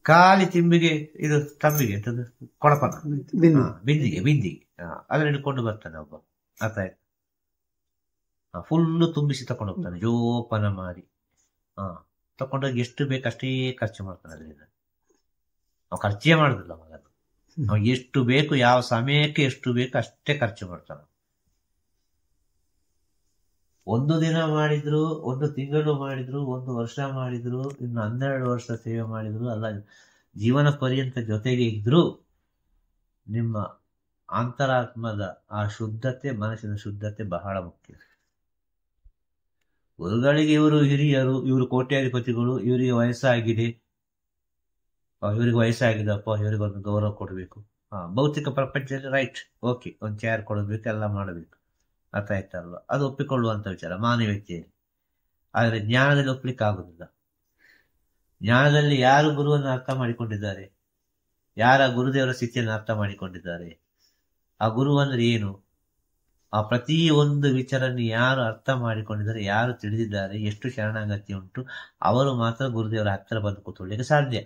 ಖಾಲಿ ತಿಂಬಿಗೆ ಇದು ತಂಬಿಗೆ ಎಂತದ್ದು ಕೊಳಪನ ಬಿಂದಿಗೆ ಅದನ್ನ ಹಿಡ್ಕೊಂಡು ಬರ್ತಾನೆ ಒಬ್ಬ. ಅರ್ಥ ಆಯ್ತು? ಫುಲ್ಲು ತುಂಬಿಸಿ ತಕೊಂಡು ಹೋಗ್ತಾನೆ, ಜೋಪಾನ ಮಾಡಿ. ತಕೊಂಡೋಗಿ ಎಷ್ಟು ಬೇಕು ಅಷ್ಟೇ ಖರ್ಚು ಮಾಡ್ತಾನೆ. ಅದರಿಂದ ನಾವು ಖರ್ಚೇ ಮಾಡುದಿಲ್ಲ ಮಗ. ನಾವು ಎಷ್ಟು ಬೇಕು, ಯಾವ ಸಮಯಕ್ಕೆ ಎಷ್ಟು ಬೇಕು ಅಷ್ಟೇ ಖರ್ಚು ಮಾಡ್ತಾನೆ. 1 ದಿನ ಮಾಡಿದ್ರು, 1 ತಿಂಗಳು ಮಾಡಿದ್ರು, 1 ವರ್ಷ ಮಾಡಿದ್ರು, ಇನ್ನು 12 ವರ್ಷ ಸೇವೆ ಮಾಡಿದ್ರು ಅಲ್ಲ, ಜೀವನ ಪರ್ಯಂತ ಜೊತೆಗೆ ಇದ್ರು ನಿಮ್ಮ ಅಂತರಾತ್ಮದ ಆ ಶುದ್ಧತೆ, ಮನಸ್ಸಿನ ಶುದ್ಧತೆ ಬಹಳ ಮುಖ್ಯ. ಗುರುಗಳಿಗೆ ಇವರು ಹಿರಿಯರು, ಇವರು ಕೋಟ್ಯಾಧಿಪತಿಗಳು, ಇವರಿಗೆ ವಯಸ್ಸಾಗಿದೆ, ಇವರಿಗೆ ವಯಸ್ಸಾಗಿದಪ್ಪ, ಇವರಿಗೊಂದು ಗೌರವ ಕೊಡಬೇಕು. ಭೌತಿಕ ಪ್ರಪಂಚದಲ್ಲಿ ರೈಟ್, ಓಕೆ, ಒಂದು ಚೇರ್ ಕೊಡಬೇಕು, ಎಲ್ಲ ಮಾಡಬೇಕು. ಅರ್ಥ ಆಯ್ತಲ್ವ? ಅದು ಒಪ್ಪಿಕೊಳ್ಳುವಂತ ವಿಚಾರ ಮಾನವೀಯತೆಯಲ್ಲಿ. ಆದರೆ ಜ್ಞಾನದಲ್ಲಿ ಒಪ್ಲಿಕ್ಕೆ ಆಗುದಿಲ್ಲ. ಜ್ಞಾನದಲ್ಲಿ ಯಾರು ಗುರುವನ್ನು ಅರ್ಥ ಮಾಡಿಕೊಂಡಿದ್ದಾರೆ, ಯಾರ ಗುರುದೇವರ ಸ್ಥಿತಿಯನ್ನು ಅರ್ಥ ಮಾಡಿಕೊಂಡಿದ್ದಾರೆ, ಆ ಗುರು ಅಂದ್ರೆ ಏನು, ಆ ಪ್ರತಿ ಒಂದು ವಿಚಾರನ್ನು ಯಾರು ಅರ್ಥ ಮಾಡಿಕೊಂಡಿದ್ದಾರೆ, ಯಾರು ತಿಳಿದಿದ್ದಾರೆ, ಎಷ್ಟು ಶರಣಾಗತಿ ಉಂಟು, ಅವರು ಮಾತ್ರ ಗುರುದೇವರ ಹತ್ತಿರ ಬಂದು ಕೂತ್ಕೊಳ್ಳಿಕ್ಕೆ ಸಾಧ್ಯ.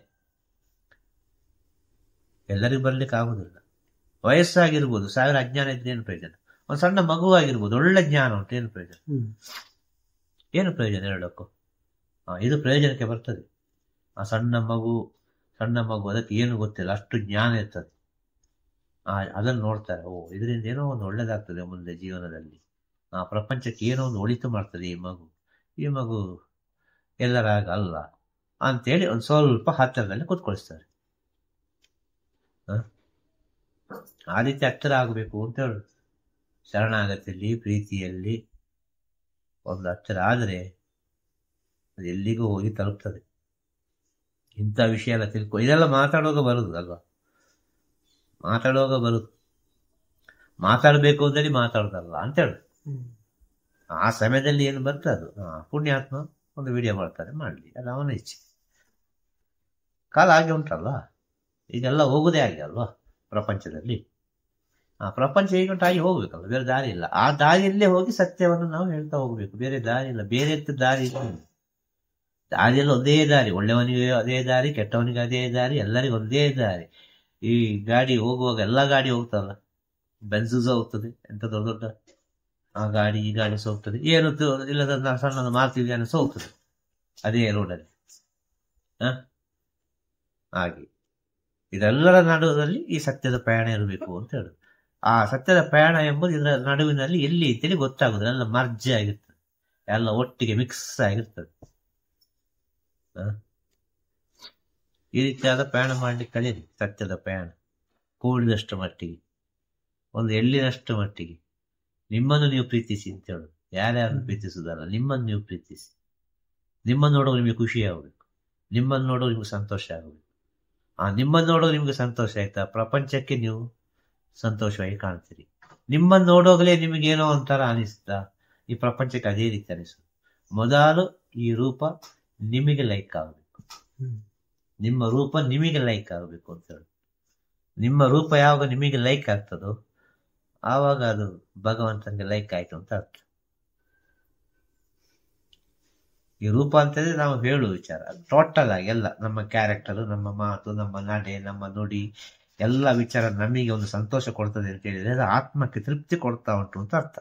ಎಲ್ಲರಿಗೂ ಬರ್ಲಿಕ್ಕೆ ಆಗುದಿಲ್ಲ. ವಯಸ್ಸಾಗಿರ್ಬೋದು, 1000 ಅಜ್ಞಾನ ಇದ್ರೆ ಏನು ಪ್ರಯೋಜನ? ಒಂದು ಸಣ್ಣ ಮಗುವಾಗಿರ್ಬೋದು, ಒಳ್ಳೆ ಜ್ಞಾನ ಉಂಟು, ಏನು ಪ್ರಯೋಜನ? ಏನು ಪ್ರಯೋಜನ ಹೇಳೋಕ್ಕೂ? ಇದು ಪ್ರಯೋಜನಕ್ಕೆ ಬರ್ತದೆ. ಆ ಸಣ್ಣ ಮಗು ಅದಕ್ಕೆ ಏನು ಗೊತ್ತಿಲ್ಲ, ಅಷ್ಟು ಜ್ಞಾನ ಇರ್ತದೆ. ಅದನ್ನು ನೋಡ್ತಾರೆ, ಇದರಿಂದ ಏನೋ ಒಂದು ಒಳ್ಳೇದಾಗ್ತದೆ ಮುಂದೆ ಜೀವನದಲ್ಲಿ ಆ ಪ್ರಪಂಚಕ್ಕೆ ಏನೋ ಒಂದು ಒಳಿತು ಮಾಡ್ತದೆ ಈ ಮಗು ಎಲ್ಲರಾಗ ಅಲ್ಲ ಅಂತೇಳಿ ಒಂದು ಸ್ವಲ್ಪ ಹತ್ತಿರದಲ್ಲಿ ಕೂತ್ಕೊಳಿಸ್ತಾರೆ. ಆ ರೀತಿ ಹತ್ತಿರ ಆಗಬೇಕು ಅಂತ ಹೇಳುದು. ಶರಣಾಗತಿಯಲ್ಲಿ, ಪ್ರೀತಿಯಲ್ಲಿ ಒಂದು ಹತ್ತಿರ ಆದರೆ ಅದು ಎಲ್ಲಿಗೂ ಹೋಗಿ ತಲುಪ್ತದೆ. ಇಂಥ ವಿಷಯ ಎಲ್ಲ ಇದೆಲ್ಲ ಮಾತಾಡುವಾಗ ಬರುದು ಅಲ್ವಾ, ಮಾತಾಡಬೇಕು ಅಂತೇಳಿ ಮಾತಾಡೋದಲ್ಲ ಅಂತ ಹೇಳುದು. ಆ ಸಮಯದಲ್ಲಿ ಏನು ಬರ್ತದೆ ಅದು ಪುಣ್ಯಾತ್ಮ ಒಂದು ವಿಡಿಯೋ ಮಾಡ್ತಾರೆ, ಮಾಡಲಿ, ಅದು ಅವನ ಇಚ್ಛೆ. ಕಾಲ ಹಾಗೆ ಉಂಟಲ್ಲ, ಇದೆಲ್ಲ ಹೋಗುದೇ ಹಾಗೆ ಅಲ್ವಾ ಪ್ರಪಂಚದಲ್ಲಿ. ಆ ಪ್ರಪಂಚ ಹೀಗುಂಟಾಗಿ ಹೋಗ್ಬೇಕಲ್ಲ, ಬೇರೆ ದಾರಿ ಇಲ್ಲ. ಆ ದಾರಿಯಲ್ಲೇ ಹೋಗಿ ಸತ್ಯವನ್ನು ನಾವು ಹೇಳ್ತಾ ಹೋಗ್ಬೇಕು, ಬೇರೆ ದಾರಿ ಇಲ್ಲ. ಬೇರೆ ದಾರಿ ಇಲ್ಲ. ದಾರಿಯಲ್ಲಿ ಒಂದೇ ದಾರಿ, ಒಳ್ಳೆಯವನಿಗೆ ಅದೇ ದಾರಿ, ಕೆಟ್ಟವನಿಗೆ ಅದೇ ದಾರಿ, ಎಲ್ಲರಿಗೂ ಒಂದೇ ದಾರಿ. ಈ ಗಾಡಿ ಹೋಗುವಾಗ ಎಲ್ಲ ಗಾಡಿ ಹೋಗ್ತಲ್ಲ, ಬೆನ್ಸೂಸ ಹೋಗ್ತದೆ, ಎಂತ ದೊಡ್ಡ ದೊಡ್ಡ ಆ ಗಾಡಿ ಈ ಗಾಡಿ ಸಹ ಹೋಗ್ತದೆ, ಏನು ಇಲ್ಲದ ಸಣ್ಣ ಮಾರುತಿ ಸಹ ಹೋಗ್ತದೆ ಅದೇ ರೋಡಲ್ಲಿ. ಹಾಗೆ ಇದೆಲ್ಲರ ನಡುವಲ್ಲಿ ಈ ಸತ್ಯದ ಪ್ರಯಾಣ ಇರಬೇಕು ಅಂತ ಹೇಳುದು. ಆ ಸತ್ಯದ ಪ್ರಯಾಣ ಎಂಬುದು ಇದರ ನಡುವಿನಲ್ಲಿ ಎಲ್ಲಿ ಅಂತೇಳಿ ಗೊತ್ತಾಗುದು. ಎಲ್ಲ ಮರ್ಜ್ ಆಗಿರ್ತದೆ, ಎಲ್ಲ ಒಟ್ಟಿಗೆ ಮಿಕ್ಸ್ ಆಗಿರ್ತದೆ. ಈ ರೀತಿಯಾದ ಪ್ರಯಾಣ ಮಾಡ್ಲಿಕ್ಕೆ ಕಲಿಯಿರಿ. ಸತ್ಯದ ಪ್ರಯಾಣ ಕೂಡಿದಷ್ಟು ಮಟ್ಟಿಗೆ, ಒಂದು ಎಳ್ಳಿನಷ್ಟು ಮಟ್ಟಿಗೆ ನಿಮ್ಮನ್ನು ನೀವು ಪ್ರೀತಿಸಿ ಅಂತ ಹೇಳುದು. ಯಾರ್ಯಾರನ್ನು ಪ್ರೀತಿಸುವುದಲ್ಲ, ನಿಮ್ಮನ್ನು ನೀವು ಪ್ರೀತಿಸಿ. ನಿಮ್ಮನ್ನು ನೋಡುವ ನಿಮಗೆ ಖುಷಿ ಆಗಬೇಕು, ನಿಮ್ಮನ್ನು ನೋಡುವ ನಿಮ್ಗೆ ಸಂತೋಷ ಆಗಬೇಕು. ನಿಮ್ಮನ್ನು ನೋಡೋದು ನಿಮ್ಗೆ ಸಂತೋಷ ಆಯ್ತಾ, ಪ್ರಪಂಚಕ್ಕೆ ನೀವು ಸಂತೋಷವಾಗಿ ಕಾಣ್ತೀರಿ. ನಿಮ್ಮನ್ನು ನೋಡೋಗಲೇ ನಿಮಗೇನೋ ಒಂಥರ ಅನಿಸ್ತಾ, ಈ ಪ್ರಪಂಚಕ್ಕೆ ಅದೇ ರೀತಿ ಅನಿಸುದು. ಮೊದಲು ಈ ರೂಪ ನಿಮಗೆ ಲೈಕ್ ಆಗಬೇಕು, ನಿಮ್ಮ ರೂಪ ನಿಮಗೆ ಲೈಕ್ ಆಗಬೇಕು ಅಂತ ಹೇಳಿ. ನಿಮ್ಮ ರೂಪ ಯಾವಾಗ ನಿಮಗೆ ಲೈಕ್ ಆಗ್ತದೋ ಆವಾಗ ಅದು ಭಗವಂತನಿಗೆ ಲೈಕ್ ಆಯ್ತು ಅಂತ ಅರ್ಥ. ಈ ರೂಪ ಅಂತಂದ್ರೆ ನಾವು ಹೇಳುವ ವಿಚಾರ ಟೋಟಲ್ ಆಗಿ ಎಲ್ಲ, ನಮ್ಮ ಕ್ಯಾರೆಕ್ಟರ್, ನಮ್ಮ ಮಾತು, ನಮ್ಮ ನಡೆ, ನಮ್ಮ ನುಡಿ, ಎಲ್ಲ ವಿಚಾರ ನಮಗೆ ಒಂದು ಸಂತೋಷ ಕೊಡ್ತದೆ ಅಂತ ಹೇಳಿದ್ರೆ ಅದು ಆತ್ಮಕ್ಕೆ ತೃಪ್ತಿ ಕೊಡ್ತಾ ಉಂಟು ಅಂತ ಅರ್ಥ.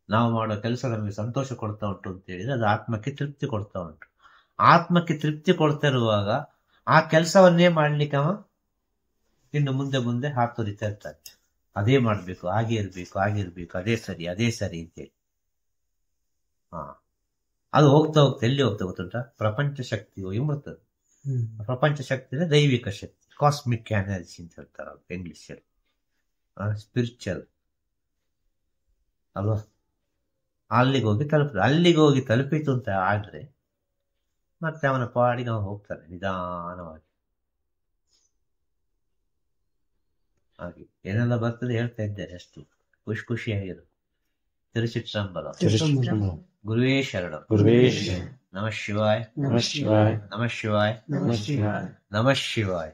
ನಾವು ಮಾಡೋ ಕೆಲಸ ನಮಗೆ ಸಂತೋಷ ಕೊಡ್ತಾ ಉಂಟು ಅಂತ ಹೇಳಿದ್ರೆ ಅದು ಆತ್ಮಕ್ಕೆ ತೃಪ್ತಿ ಕೊಡ್ತಾ ಉಂಟು. ಆತ್ಮಕ್ಕೆ ತೃಪ್ತಿ ಕೊಡ್ತಾ ಇರುವಾಗ ಆ ಕೆಲಸವನ್ನೇ ಮಾಡ್ಲಿಕ್ಕೆ ಅವ ಇನ್ನು ಮುಂದೆ ಮುಂದೆ ಹಾತೊರಿತಾ ಇರ್ತಾನೆ. ಅದೇ ಮಾಡ್ಬೇಕು, ಹಾಗೆ ಇರ್ಬೇಕು, ಅದೇ ಸರಿ ಅಂತೇಳಿ. ಅದು ಹೋಗ್ತಾ ಎಲ್ಲಿ ಹೋಗ್ತಾ ಗೊತ್ತುಂಟ, ಪ್ರಪಂಚ ಶಕ್ತಿ ಹೋಗಿ ಮುಟ್ತದೆ. ಪ್ರಪಂಚ ಶಕ್ತಿ ಅಂದ್ರೆ ದೈವಿಕ ಶಕ್ತಿ, ಕಾಸ್ಮಿಕ್ ಎನರ್ಜಿ ಅಂತ ಹೇಳ್ತಾರೆ ಇಂಗ್ಲಿಷ್ ಅಲ್ಲಿ, ಸ್ಪಿರಿಚುವಲ್ ಅಲ್ವಾ. ಅಲ್ಲಿಗೆ ಹೋಗಿ ತಲುಪಿತು ಅಂತ ಆದ್ರೆ ಮತ್ತೆ ಅವನ ಪಾಡಿಗೆ ಅವನು ಹೋಗ್ತಾನೆ ನಿಧಾನವಾಗಿ. ಹಾಗೆ ಏನೆಲ್ಲ ಬರ್ತದೆ ಹೇಳ್ತಾ ಇದ್ದೇನೆ, ಅಷ್ಟು ಖುಷಿಯಾಗಿರು. ತಿರುಚಿಟ್ಟಂಬಲ. ಗುರುವೇ ಶರಣ. ನಮಃ ಶಿವಾಯ. ನಮಃ ಶಿವಾಯ. ನಮಃ ಶಿವಾಯ. ನಮಃ ಶಿವಾಯ.